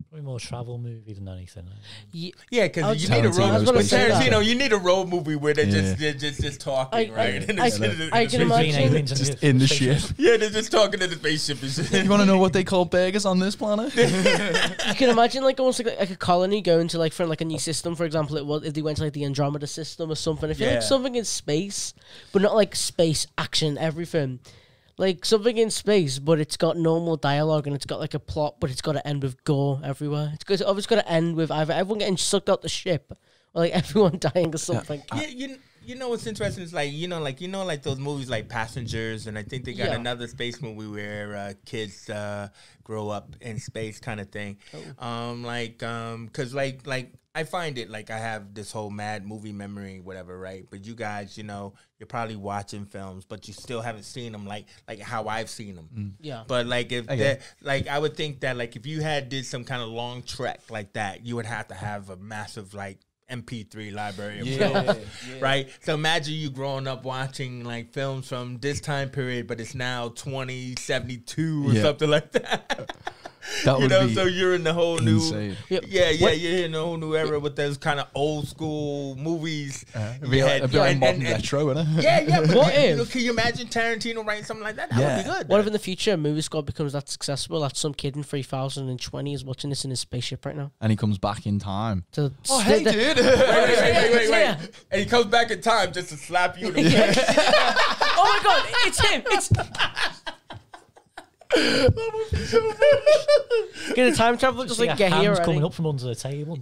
Speaker 4: Probably more travel movie than anything.
Speaker 2: Yeah,
Speaker 1: I
Speaker 2: because
Speaker 1: was-
Speaker 2: you need a
Speaker 3: Tarantino's
Speaker 2: road.
Speaker 1: I was gonna
Speaker 2: With
Speaker 1: say that.
Speaker 2: Tarantino, you need a road movie where they're
Speaker 3: Yeah.
Speaker 2: just talking, right?
Speaker 1: I can imagine.
Speaker 3: Just in the ship.
Speaker 2: Yeah, they're just talking to the spaceship and shit.
Speaker 3: You want to know what they call burgers on this planet?
Speaker 1: You can imagine like almost like a colony going to like for like a new system. For example, it was if they went to like the Andromeda system or something. I feel
Speaker 2: Yeah.
Speaker 1: like something in space, but not like space action everything. Like something in space, but it's got normal dialogue and it's got like a plot, but it's got to end with gore everywhere. It's always got to end with either everyone getting sucked out the ship or like everyone dying or something.
Speaker 2: Yeah, you know what's interesting is like those movies like Passengers, and I think they got
Speaker 1: Yeah.
Speaker 2: another space movie where kids grow up in space kind of thing. Cause like I find it like I have this whole mad movie memory, whatever, right? But you guys, you're probably watching films, but you still haven't seen them like how I've seen them.
Speaker 1: Yeah.
Speaker 2: But like if
Speaker 3: Okay.
Speaker 2: like I would think that like if you did some kind of long trek like that, you would have to have a massive like MP3 library of films, right? So imagine you growing up watching like films from this time period, but it's now 2072 or
Speaker 3: Yeah.
Speaker 2: something like that.
Speaker 3: That would be
Speaker 2: so you're in the whole
Speaker 3: insane.
Speaker 2: new, you're in the whole new era with those kind of old school movies.
Speaker 3: It'd be like modern retro, innit?
Speaker 2: Yeah. But
Speaker 1: What if-
Speaker 2: can you imagine Tarantino writing something like that? That would be good.
Speaker 1: What if in the future a movie squad becomes that successful that some kid in 3020 is watching this in his spaceship right now?
Speaker 3: And he comes back in time.
Speaker 1: To
Speaker 3: Oh, hey, dude.
Speaker 1: Yeah.
Speaker 2: And he comes back in time just to slap you in the face.
Speaker 1: Oh my god, it's him! It's get a time traveler just like get here
Speaker 4: hands
Speaker 1: already.
Speaker 4: coming up from under the table.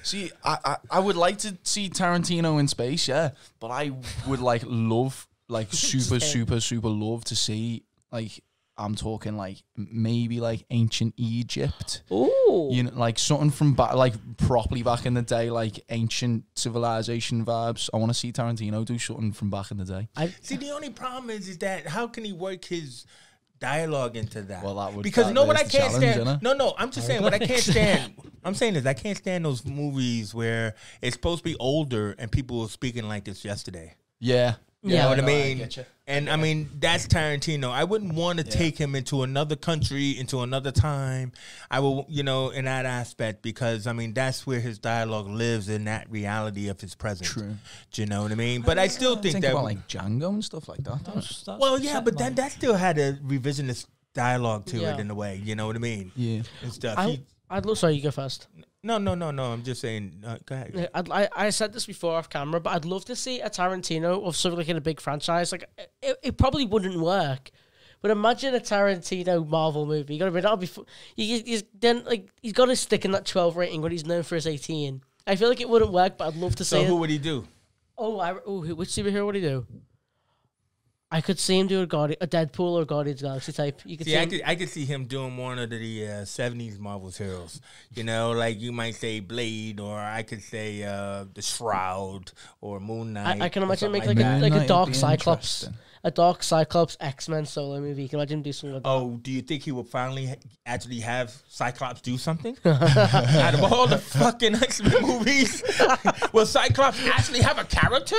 Speaker 3: See, I would like to see Tarantino in space, yeah, but I would love super love to see I'm talking like maybe like ancient Egypt.
Speaker 1: Ooh.
Speaker 3: Like something from properly back in the day, like ancient civilization vibes. I want to see Tarantino do something from back in the day.
Speaker 2: See, the only problem is that how can he work his dialogue into that?
Speaker 3: Well, that would
Speaker 2: because what I
Speaker 3: there's the
Speaker 2: can't
Speaker 3: challenge,
Speaker 2: stand.
Speaker 3: innit?
Speaker 2: No, I'm just saying what I can't stand. I'm saying is I can't stand those movies where it's supposed to be older and people were speaking like this yesterday.
Speaker 3: Yeah.
Speaker 2: You know what I
Speaker 3: no,
Speaker 2: mean?
Speaker 3: get you.
Speaker 2: And I mean, that's Tarantino. I wouldn't want to take him into another country, into another time. I will, in that aspect, because I mean, that's where his dialogue lives in that reality of his present.
Speaker 3: True.
Speaker 2: Do you know what I mean? But I still think that.
Speaker 3: about like Django and stuff like that. Don't you?
Speaker 2: Well, yeah, but then that still had a revisionist dialogue to it in a way. You know what I mean?
Speaker 3: Yeah.
Speaker 2: And stuff.
Speaker 1: I'd love. Sorry, you go first.
Speaker 2: No. I'm just saying. Go ahead.
Speaker 1: I said this before off camera, but I'd love to see a Tarantino of something like in a big franchise. Like it probably wouldn't work, but imagine a Tarantino Marvel movie. You gotta be that'll be. He's got to stick in that 12 rating when he's known for his 18. I feel like it wouldn't work, but I'd love to see
Speaker 2: So
Speaker 1: it.
Speaker 2: who would he do?
Speaker 1: Which superhero would he do? I could see him do a Deadpool or Guardians of the Galaxy type. You could
Speaker 2: See,
Speaker 1: see him.
Speaker 2: I could see him doing one of the 70s Marvel's heroes. Like you might say Blade, or I could say the Shroud or Moon Knight.
Speaker 1: I can imagine make
Speaker 2: like
Speaker 1: like
Speaker 2: that.
Speaker 1: a
Speaker 3: Moon Knight
Speaker 1: Dark
Speaker 3: would be
Speaker 1: Cyclops,
Speaker 3: interesting.
Speaker 1: a Dark Cyclops X-Men solo movie. You can imagine him do something like that.
Speaker 2: Oh, do you think he will finally actually have Cyclops do something? Out of all the fucking X-Men movies, will Cyclops actually have a character?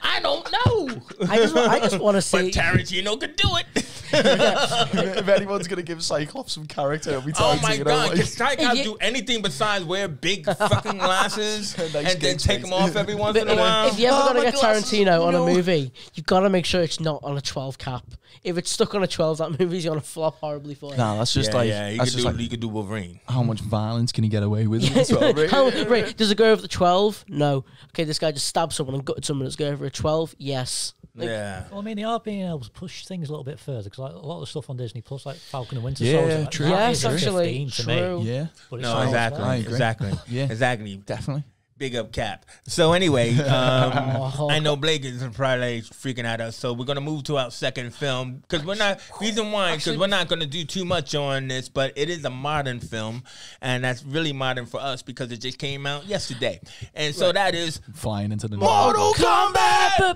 Speaker 2: I don't know.
Speaker 1: I just want to
Speaker 2: But
Speaker 1: see.
Speaker 2: Tarantino could do it.
Speaker 3: If anyone's gonna give Cyclops some character, it'll be
Speaker 2: Oh
Speaker 3: Tarantino.
Speaker 2: my God!
Speaker 3: like-
Speaker 2: Can Cyclops do anything besides wear big fucking glasses
Speaker 3: Nice
Speaker 2: and then
Speaker 3: gigs,
Speaker 2: take them off every once in a
Speaker 1: If
Speaker 2: while?
Speaker 1: you ever
Speaker 3: Oh,
Speaker 1: gonna
Speaker 3: my
Speaker 1: get
Speaker 3: glasses,
Speaker 1: Tarantino on a
Speaker 3: no.
Speaker 1: movie, you've got to make sure it's not on a 12 cap. If it's stuck on a 12, that movie's gonna flop horribly for him.
Speaker 3: Nah, that's just
Speaker 2: Yeah,
Speaker 3: like
Speaker 2: yeah, he
Speaker 3: that's
Speaker 2: could
Speaker 3: just
Speaker 2: do,
Speaker 3: like
Speaker 2: he could do Wolverine.
Speaker 3: how much violence can he get away with? as well, right?
Speaker 1: Right, does it go over the 12? No. Okay, this guy just stabbed someone and gutted someone. Does it go over a 12? Yes.
Speaker 2: Yeah.
Speaker 4: Well, I mean, they are being able to push things a little bit further because like, a lot of the stuff on Disney Plus, like Falcon and Winter
Speaker 3: Yeah,
Speaker 4: Soldier, like,
Speaker 3: true.
Speaker 4: that
Speaker 1: Yes,
Speaker 4: is a
Speaker 1: actually,
Speaker 4: 15 to
Speaker 1: true.
Speaker 4: me.
Speaker 3: Yeah,
Speaker 4: But it's
Speaker 2: No,
Speaker 4: not
Speaker 2: exactly.
Speaker 3: I agree.
Speaker 2: Exactly.
Speaker 3: Yeah.
Speaker 2: Exactly.
Speaker 3: definitely.
Speaker 2: Big up Cap. So anyway, I know Blake is probably freaking at us, so we're gonna move to our second film because we're not reason why because we're not gonna do too much on this, but it is a modern film, and that's really modern for us because it just came out yesterday, and so that is
Speaker 3: Flying into the
Speaker 2: Mortal Kombat.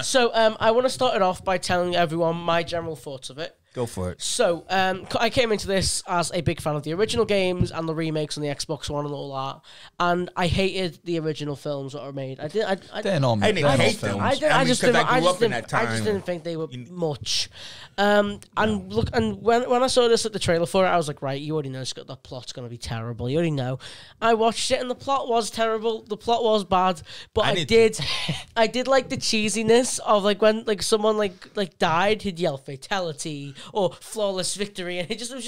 Speaker 1: So I want to start it off by telling everyone my general thoughts of it.
Speaker 2: Go for it.
Speaker 1: So, I came into this as a big fan of the original games and the remakes on the Xbox One and all that, and I hated the original films that were made. I did.
Speaker 3: They're not.
Speaker 2: I didn't
Speaker 3: they're not
Speaker 2: hate them.
Speaker 3: films.
Speaker 1: I
Speaker 2: mean,
Speaker 1: just
Speaker 2: 'cause
Speaker 1: didn't.
Speaker 2: I
Speaker 1: I
Speaker 2: grew
Speaker 1: just
Speaker 2: up in
Speaker 1: didn't.
Speaker 2: that
Speaker 1: I just
Speaker 2: time.
Speaker 1: didn't think they were much. And look, and when I saw this at the trailer for it, I was like, right, you already know the plot's going to be terrible. You already know. I watched it, and the plot was terrible. The plot was bad, but I did like the cheesiness of like when like someone like died, he'd yell fatality or flawless victory, and it was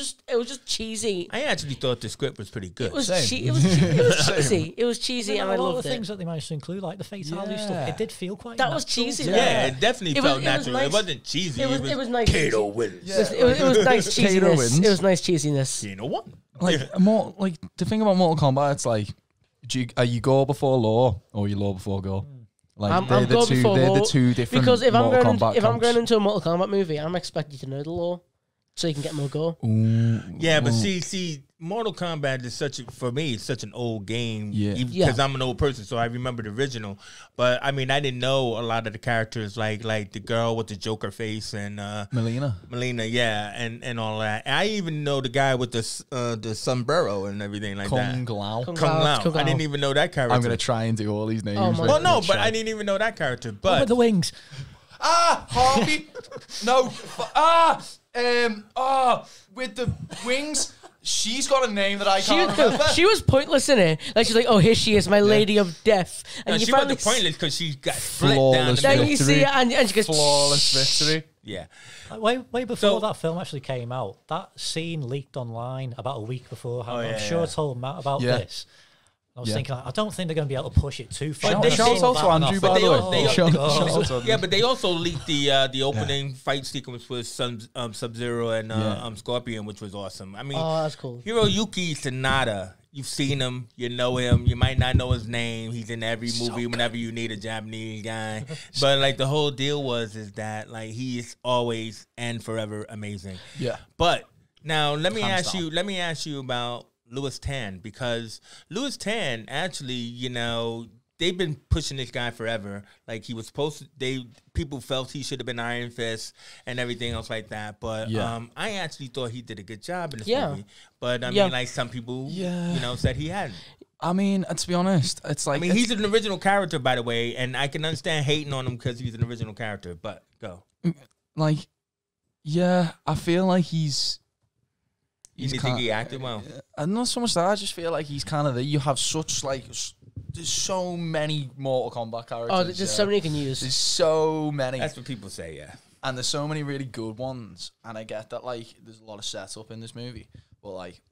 Speaker 1: just cheesy.
Speaker 2: I actually thought the script was pretty good.
Speaker 1: It was
Speaker 3: Same.
Speaker 1: it was cheesy. It was cheesy, and I
Speaker 4: a lot of
Speaker 1: loved
Speaker 4: the things
Speaker 1: it.
Speaker 4: that they managed to include, like the fatality stuff,
Speaker 3: Yeah.
Speaker 4: it did feel quite
Speaker 1: That was
Speaker 4: natural.
Speaker 1: cheesy,
Speaker 2: yeah, it definitely
Speaker 1: It
Speaker 2: felt
Speaker 1: was
Speaker 2: natural.
Speaker 1: nice.
Speaker 2: It wasn't cheesy.
Speaker 1: It was nice.
Speaker 2: Kato wins.
Speaker 1: It was nice
Speaker 3: Kato
Speaker 1: cheesiness.
Speaker 3: wins.
Speaker 1: It was nice cheesiness.
Speaker 2: Kano won.
Speaker 3: Like more like the thing about Mortal Kombat, it's like, are you Gore before Law or you Law before Gore? Like
Speaker 1: I'm
Speaker 3: they're
Speaker 1: Gore before
Speaker 3: they're
Speaker 1: law,
Speaker 3: the two different.
Speaker 1: because if I'm
Speaker 3: Mortal
Speaker 1: going
Speaker 3: Kombat
Speaker 1: if I'm
Speaker 3: comps.
Speaker 1: going into a Mortal Kombat movie, I'm expecting to know the law, so you can get more gore.
Speaker 2: Yeah, but see, Mortal Kombat is for me, it's such an old game.
Speaker 3: Yeah.
Speaker 2: Because I'm an old person, so I remember the original. But I mean, I didn't know a lot of the characters, like the girl with the Joker face and Melina, yeah, and all that. And I even know the guy with the sombrero and everything like that.
Speaker 3: Kung Lao.
Speaker 1: Kung
Speaker 2: Kung Lao.
Speaker 1: Kung
Speaker 2: I didn't
Speaker 1: Lao.
Speaker 2: even know that character.
Speaker 3: I'm gonna try and do all these names.
Speaker 1: Oh my
Speaker 2: Well, no,
Speaker 3: Let's
Speaker 2: but
Speaker 3: try.
Speaker 2: I didn't even know that character.
Speaker 4: With
Speaker 2: But
Speaker 4: the wings.
Speaker 3: Harvey. No. With the wings. She's got a name that I can't remember.
Speaker 1: She was pointless in it. Like she's like, oh, here she is, my lady of death, and you
Speaker 2: she
Speaker 1: finally
Speaker 2: wasn't pointless because she got split down
Speaker 3: Flawless
Speaker 2: the
Speaker 1: then
Speaker 2: middle.
Speaker 1: you see it, and she goes
Speaker 3: Flawless victory.
Speaker 2: Yeah.
Speaker 4: Way before
Speaker 2: So-
Speaker 4: that film actually came out, that scene leaked online about a week beforehand.
Speaker 2: Oh, yeah,
Speaker 4: I'm sure I
Speaker 2: yeah.
Speaker 4: told Matt about
Speaker 3: Yeah.
Speaker 4: this. I was
Speaker 3: Yeah.
Speaker 4: thinking, I don't think they're going to be able to push it too far.
Speaker 2: But they-
Speaker 3: Shout out to Andrew, by the way. Shout out to Andrew.
Speaker 2: Yeah, but they also leaked the opening fight sequence with Sub-Zero and Scorpion, which was awesome. I mean,
Speaker 1: oh, that's cool.
Speaker 2: Hiroyuki Sanada, you've seen him, you know him, you might not know his name. He's in every movie whenever you need a Japanese guy. But like the whole deal is that like he is always and forever amazing.
Speaker 3: Yeah.
Speaker 2: But now let me
Speaker 3: Hands
Speaker 2: ask you about Louis Tan, because Louis Tan actually, you know, they've been pushing this guy forever. Like he was supposed to, people felt he should have been Iron Fist and everything else like that. But I actually thought he did a good job in this movie. But I mean, like some people, you know, said he hadn't.
Speaker 3: I mean, to be honest, it's like
Speaker 2: I mean, he's an original character, by the way, and I can understand hating on him because he's an original character. But go.
Speaker 3: like, yeah, I feel like he's.
Speaker 2: You didn't think he acted well?
Speaker 3: And not so much that. I just feel like he's kind of there. You have such like, there's so many Mortal Kombat characters.
Speaker 1: Oh, there's so many you can use.
Speaker 3: There's so many.
Speaker 2: That's what people say, yeah.
Speaker 3: And there's so many really good ones. And I get that like there's a lot of setup in this movie, but like,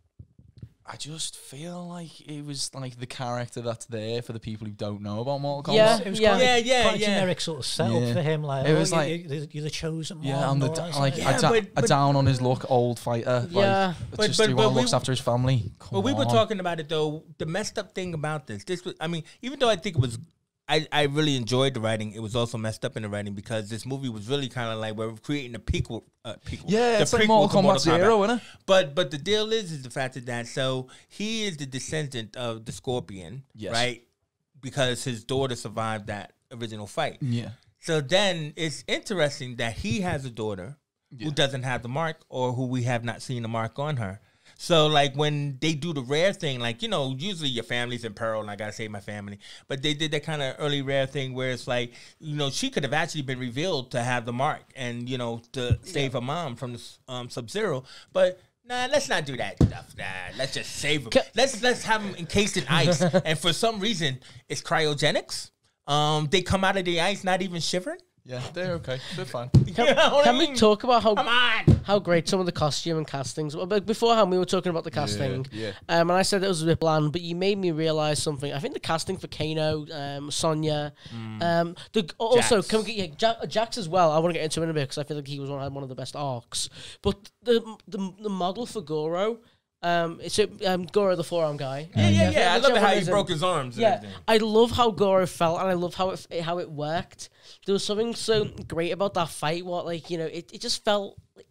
Speaker 3: I just feel like it was like the character that's there for the people who don't know about Mortal Kombat.
Speaker 1: Yeah,
Speaker 4: It was
Speaker 1: yeah.
Speaker 4: quite a generic sort of setup
Speaker 3: Yeah.
Speaker 4: for him. Like,
Speaker 3: It was
Speaker 4: you're the chosen one.
Speaker 3: Yeah, I'm the
Speaker 4: and all that
Speaker 3: like
Speaker 4: stuff.
Speaker 3: a down on his luck old fighter.
Speaker 1: Yeah.
Speaker 3: Like, just the one looks after his family.
Speaker 2: But we were talking about it though. The messed up thing about this was, I mean, even though I think it was, I really enjoyed the writing. It was also messed up in the writing because this movie was really kind of like we're creating a prequel.
Speaker 3: Yeah,
Speaker 2: the
Speaker 3: it's like
Speaker 2: prequel
Speaker 3: Mortal
Speaker 2: to
Speaker 3: Kombat Zero, isn't it?
Speaker 2: But the deal is the fact that so he is the descendant of the Scorpion,
Speaker 3: Yes.
Speaker 2: right? Because his daughter survived that original fight.
Speaker 3: Yeah.
Speaker 2: So then it's interesting that he has a daughter who doesn't have the mark or who we have not seen the mark on her. So like when they do the rare thing, like, you know, usually your family's in peril and I gotta save my family. But they did that kind of early rare thing where it's like, you know, she could have actually been revealed to have the mark and, you know, to save her mom from the Sub-Zero. But nah, let's not do that stuff. Nah, let's just save him. Let's have him encased in ice. And for some reason, it's cryogenics. They come out of the ice not even shivering.
Speaker 3: Yeah, they're okay. They're fine.
Speaker 1: Can we talk about how great some of the costume and castings? Well, but beforehand, we were talking about the casting, and I said it was a bit bland, but you made me realize something. I think the casting for Kano, Sonya, also Jax as well. I want to get into it in a bit because I feel like he was had one of the best arcs. But the model for Goro. It's Goro, the forearm guy.
Speaker 2: I love how he broke his arms.
Speaker 1: Yeah, I love how Goro felt, and I love how it worked. There was something so great about that fight. What, like, you know, it just felt like,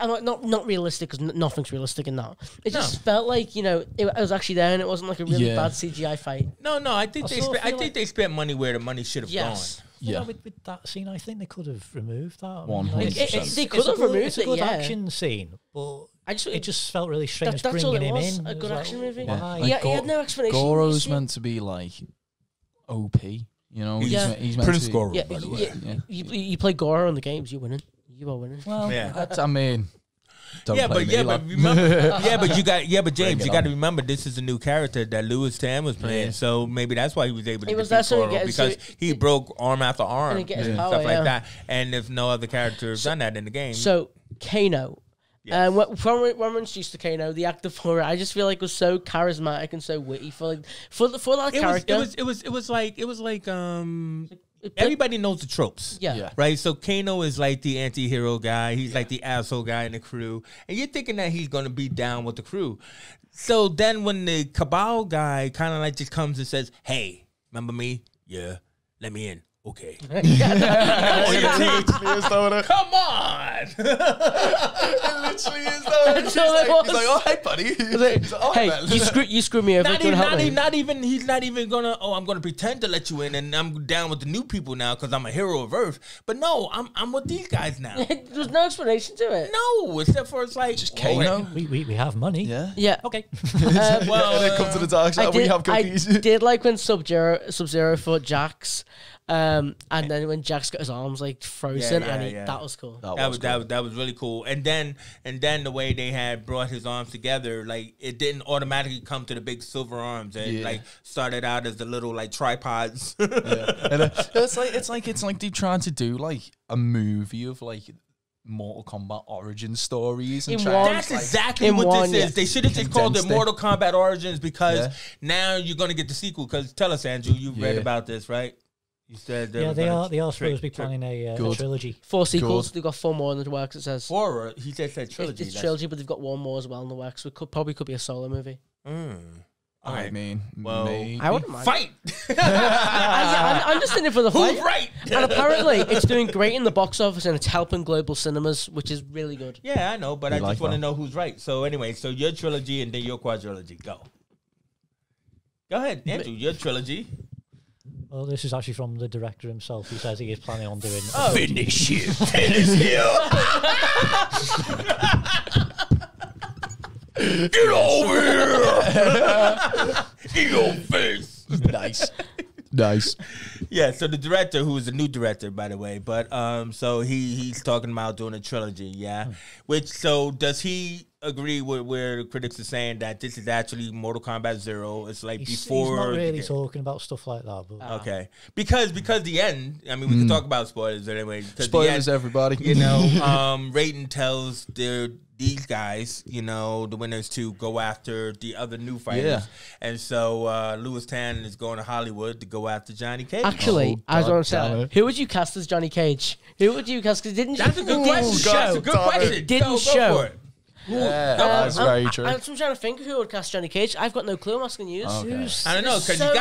Speaker 1: I'm not realistic because nothing's realistic in that. It just felt like, you know, it was actually there, and it wasn't like a really bad CGI fight.
Speaker 2: No, I think they spent money where the money should have gone.
Speaker 4: Yeah, with that scene, I think they could have removed that.
Speaker 3: 100%.
Speaker 1: They could have removed it.
Speaker 4: It's a good action scene, but it just felt really strange bringing him in.
Speaker 1: A good action movie.
Speaker 3: Yeah.
Speaker 1: He had no explanation.
Speaker 3: Goro's meant to be like OP. You know, he's meant
Speaker 2: Prince
Speaker 3: to be,
Speaker 2: Goro, by the way.
Speaker 1: You play Goro in the games, you're winning. You are winning.
Speaker 3: Well, that's, I mean, but
Speaker 2: James, you got to remember this is a new character that Louis Tan was playing, so maybe that's why he was able to defeat Goro, because he broke arm after arm and stuff like that, and if no other character has done that in the game.
Speaker 1: So Kano. When we're introduced to Kano, the actor for it, I just feel like was so charismatic and so witty for that character.
Speaker 2: It was like everybody knows the tropes.
Speaker 1: Yeah.
Speaker 2: Right? So Kano is like the anti-hero guy. He's like the asshole guy in the crew. And you're thinking that he's going to be down with the crew. So then when the Cabal guy kind of like just comes and says, hey, remember me? Yeah. Let me in. Okay. Come on.
Speaker 3: It literally is though. He's like, oh, hey, buddy. He's like, oh,
Speaker 1: hey, you screwed me over.
Speaker 2: He's not even gonna, I'm gonna pretend to let you in and I'm down with the new people now because I'm a hero of Earth. But no, I'm with these guys now.
Speaker 1: There's no explanation to it.
Speaker 2: No, except for it's like
Speaker 3: just Kano.
Speaker 4: We have money.
Speaker 1: Yeah.
Speaker 4: Okay.
Speaker 3: Well, when it comes to the dark side, we have cookies.
Speaker 1: I did like when Sub-Zero fought Jax. And then when Jax got his arms like frozen, that was cool.
Speaker 2: That was really cool. And then the way they had brought his arms together, like it didn't automatically come to the big silver arms. It like started out as the little like tripods.
Speaker 3: And, it's like they tried to do like a movie of like Mortal Kombat origin stories. And
Speaker 2: that's exactly what this is. They should have just called it Mortal Kombat Origins because now you're gonna get the sequel. Because tell us, Andrew, you read about this, right? You said
Speaker 4: they are supposed to be planning a trilogy.
Speaker 1: 4 sequels. They've got 4 more in the works. It says
Speaker 2: 4. He said trilogy.
Speaker 1: It's trilogy, but they've got 1 more as well in the works. So it probably could be a solo movie.
Speaker 3: I mean, maybe.
Speaker 1: I wouldn't mind.
Speaker 2: Fight.
Speaker 1: I'm just in it for the fight.
Speaker 2: Who's right?
Speaker 1: And apparently, it's doing great in the box office and it's helping global cinemas, which is really good.
Speaker 2: Yeah, I know, but I just want to know who's right. So anyway, so your trilogy and then your quadrilogy. Go ahead, Andrew. Your trilogy.
Speaker 4: Well, this is actually from the director himself. He says he is planning on doing...
Speaker 2: Finish him. Finish him. Get over here. In your face.
Speaker 3: Nice.
Speaker 2: Yeah, so the director, who is a new director, by the way, but so he's talking about doing a trilogy, so does he agree with where the critics are saying that this is actually Mortal Kombat 0? It's like before...
Speaker 4: He's not really talking about stuff like that. But
Speaker 2: okay. Because the end, I mean, we can talk about spoilers anyway.
Speaker 3: Spoilers, the end, everybody.
Speaker 2: You know, Raiden tells these guys, you know, the winners to go after the other new fighters. Yeah. And so Louis Tan is going to Hollywood to go after Johnny Cage.
Speaker 1: Actually, I was going to say, who would you cast as Johnny Cage? Who would you cast? Because
Speaker 2: that's a good question. That's a good question.
Speaker 1: It didn't show.
Speaker 2: Go for it.
Speaker 3: Yeah, that's very true.
Speaker 1: I'm trying to think who would cast Johnny Cage. I've got no clue. I'm asking you.
Speaker 3: Okay.
Speaker 2: I don't know, because he's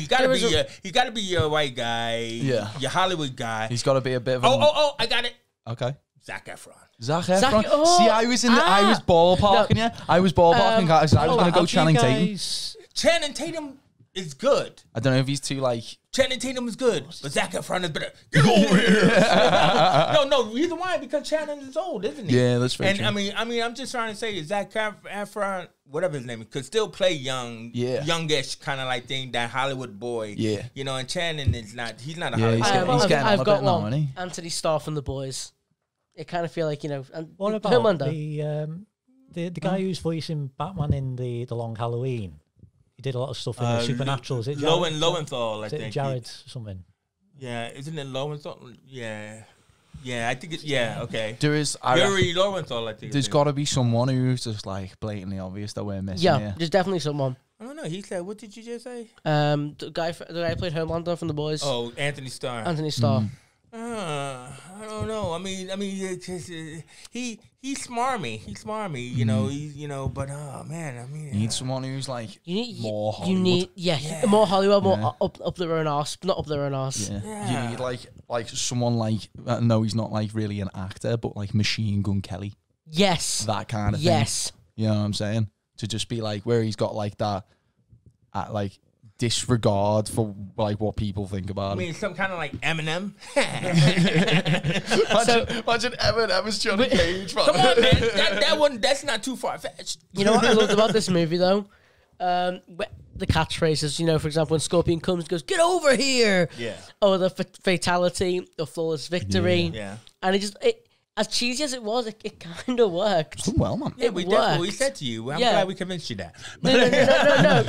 Speaker 2: got to be your white guy, your Hollywood guy.
Speaker 3: He's got to be a bit of.
Speaker 2: I got it.
Speaker 3: Okay.
Speaker 2: Zac Efron.
Speaker 3: See, I was I was ballparking. I was ballparking because I was going to go Channing Tatum.
Speaker 2: Channing Tatum. is good.
Speaker 3: I don't know if he's too like.
Speaker 2: Channing Tatum is good, but Zac Efron is better. Get over here! no, reason why? Because Channing is old, isn't he?
Speaker 3: Yeah, that's very true.
Speaker 2: I mean, I'm just trying to say, Zac Efron, whatever his name is, could still play youngish kind of like thing, that Hollywood boy.
Speaker 3: Yeah,
Speaker 2: you know, and Channing is not. He's not a
Speaker 3: yeah,
Speaker 2: Hollywood boy.
Speaker 3: he's getting on
Speaker 1: I've
Speaker 3: a
Speaker 1: got
Speaker 3: bit now,
Speaker 1: one.
Speaker 3: isn't he?
Speaker 1: Anthony Starr from The Boys. I kind of feel like, you know. And
Speaker 4: What about
Speaker 1: Homelander.
Speaker 4: the guy who's voicing Batman in the Long Halloween? He did a lot of stuff in the Supernatural. Is it Jared?
Speaker 2: Lowenthal, I
Speaker 4: Is it
Speaker 2: think.
Speaker 4: Jared something?
Speaker 2: Yeah, isn't it Lowenthal? Yeah, I think it's okay.
Speaker 3: There is
Speaker 2: Yuri Lowenthal, I think.
Speaker 3: There's got to be someone who's just like blatantly obvious that we're missing.
Speaker 1: Yeah, there's definitely someone.
Speaker 2: I don't know. He said, "What did you just say?"
Speaker 1: The guy who played Homelander from The Boys.
Speaker 2: Oh, Anthony Starr.
Speaker 1: Anthony Starr.
Speaker 2: I don't know. I mean, he's smarmy. He's smarmy. You know, But oh man, I mean,
Speaker 3: You need someone who's like more Hollywood.
Speaker 1: You need more Hollywood, more up their own arse, not up their own arse.
Speaker 3: Yeah. You need like someone like no, he's not like really an actor, but like Machine Gun Kelly.
Speaker 1: Yes,
Speaker 3: that kind of
Speaker 1: thing.
Speaker 3: You know what I'm saying? To just be like where he's got like that, like disregard for like what people think about
Speaker 2: I mean, some kind of like Eminem.
Speaker 3: Imagine Eminem as Johnny Cage.
Speaker 2: Come on, man. That one, that's not too far fetched.
Speaker 1: You know what I loved about this movie though? The catchphrases, you know, for example, when Scorpion comes and goes, "Get over here!"
Speaker 2: Yeah.
Speaker 1: Or the fatality, the flawless victory.
Speaker 2: Yeah.
Speaker 1: And it as cheesy as it was, it kind of worked.
Speaker 3: Well, man.
Speaker 2: Yeah,
Speaker 1: That's
Speaker 2: what we said to you. I'm glad we convinced you that.
Speaker 1: No.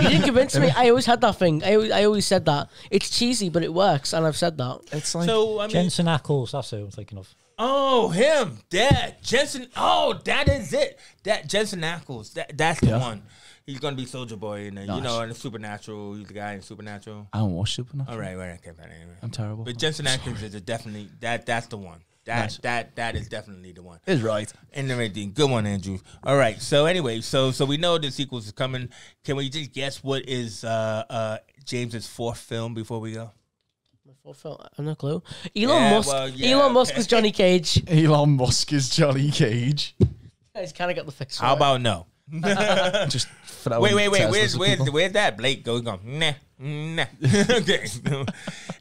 Speaker 1: You didn't convince me. I always had that thing. I always said that. It's cheesy, but it works, and I've said that.
Speaker 3: It's like
Speaker 4: Jensen Ackles, that's who I'm thinking of.
Speaker 2: Oh, him. That. Jensen. Oh, that is it. That Jensen Ackles. That's the one. He's going to be Soldier Boy in you know, in the Supernatural. He's the guy in Supernatural.
Speaker 3: I don't watch Supernatural.
Speaker 2: All right. I can't find it anyway.
Speaker 3: I'm terrible.
Speaker 2: But Jensen Ackles is definitely, that's the one. That is definitely the one.
Speaker 3: Is right.
Speaker 2: And everything. Good one, Andrew. All right. So anyway, so we know the sequels is coming. Can we just guess what is James's fourth film before we go?
Speaker 1: My fourth film? I have no clue. Elon Musk is Johnny Cage.
Speaker 3: Elon Musk is Johnny Cage.
Speaker 1: He's kind of got the fix.
Speaker 2: How about no?
Speaker 3: Just
Speaker 2: wait. Where's that Blake going on? Nah. Okay.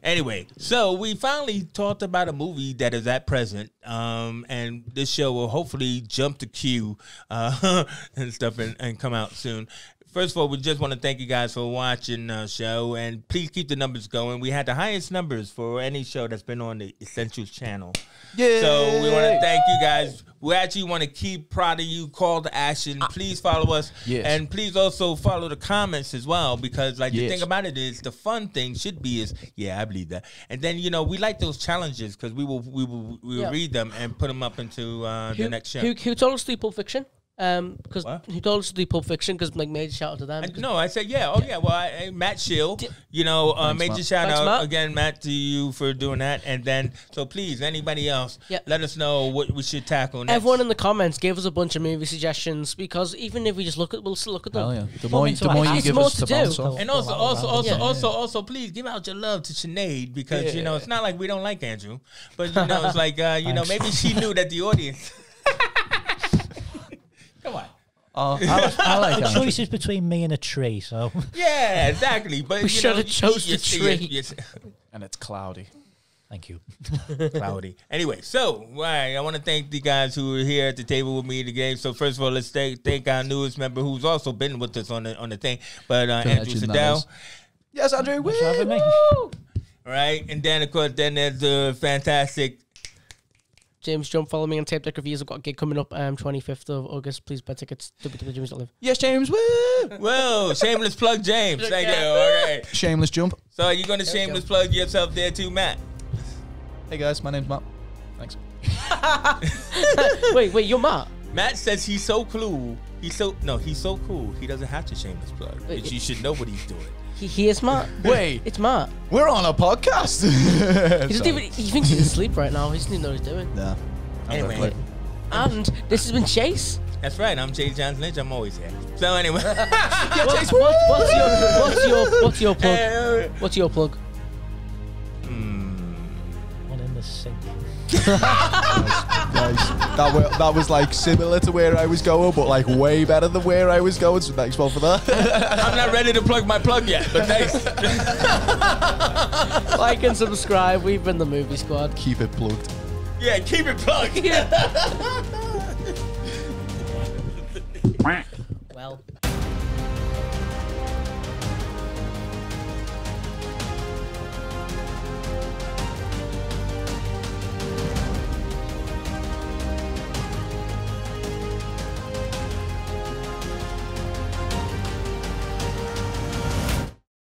Speaker 2: Anyway, so we finally talked about a movie that is at present, and this show will hopefully jump the queue and stuff and come out soon. First of all, we just want to thank you guys for watching the show, and please keep the numbers going. We had the highest numbers for any show that's been on the Essentials channel. Yeah. So we want to thank you guys. We actually want to keep proud of you. Call to action. Please follow us. Yes. And please also follow the comments as well, because like the thing about it is the fun thing should be is, I believe that. And then, you know, we like those challenges because we will read them and put them up into the next show.
Speaker 1: Who told us to do Pulp Fiction? Because he told us to do Pulp Fiction because like major shout out to them.
Speaker 2: No, I said well, Matt Shield, you know, major shout out Matt. Again, Matt, to you for doing that. And then so please, anybody else, let us know what we should tackle next.
Speaker 1: Everyone in the comments gave us a bunch of movie suggestions because even if we just we'll still look at them.
Speaker 3: Yeah. The more you give us to bounce off.
Speaker 2: And also, please give out your love to Sinead because you know it's not like we don't like Andrew, but you know it's like you know maybe she knew that the audience. Come on.
Speaker 3: I like
Speaker 4: the choice is between me and a tree, so.
Speaker 2: Yeah, exactly. But
Speaker 1: we should have chose the tree.
Speaker 3: And it's cloudy.
Speaker 4: Thank you.
Speaker 2: Cloudy. Anyway, so I want to thank the guys who are here at the table with me today. So first of all, let's thank our newest member who's also been with us on the thing, but Andrew Siddell.
Speaker 3: Yes, Andrew.
Speaker 4: Thanks for having me.
Speaker 2: All right, and then of course, there's the fantastic
Speaker 1: James Jump. Follow me on Tape Deck Reviews. I've got a gig coming up 25th of August. Please buy tickets. www.james.live.
Speaker 3: Yes, James. Woo!
Speaker 2: Whoa, shameless plug, James. Thank you. All right.
Speaker 3: Shameless jump.
Speaker 2: So are you going to shameless plug yourself there too, Matt?
Speaker 3: Hey guys, my name's Matt. Thanks.
Speaker 1: wait, you're Matt?
Speaker 2: Matt says he's so cool. He's so cool. He doesn't have to shameless plug. But you should know what he's doing.
Speaker 1: He is Matt.
Speaker 3: Wait,
Speaker 1: it's Matt.
Speaker 3: We're on a podcast.
Speaker 1: He thinks he's asleep right now. He doesn't even know what he's doing.
Speaker 3: Yeah.
Speaker 2: Anyway,
Speaker 1: and this has been Chase.
Speaker 2: That's right. I'm Chase Johnson Lynch. I'm always here. So anyway,
Speaker 1: what's your plug? What's your plug?
Speaker 4: One in the sink.
Speaker 3: Nice. That was like similar to where I was going, but like way better than where I was going. So thanks, Paul, for that.
Speaker 2: I'm not ready to plug my plug yet, but thanks.
Speaker 1: Like and subscribe. We've been the Movie Squad.
Speaker 3: Keep it plugged.
Speaker 2: Yeah, keep it plugged.
Speaker 1: Well.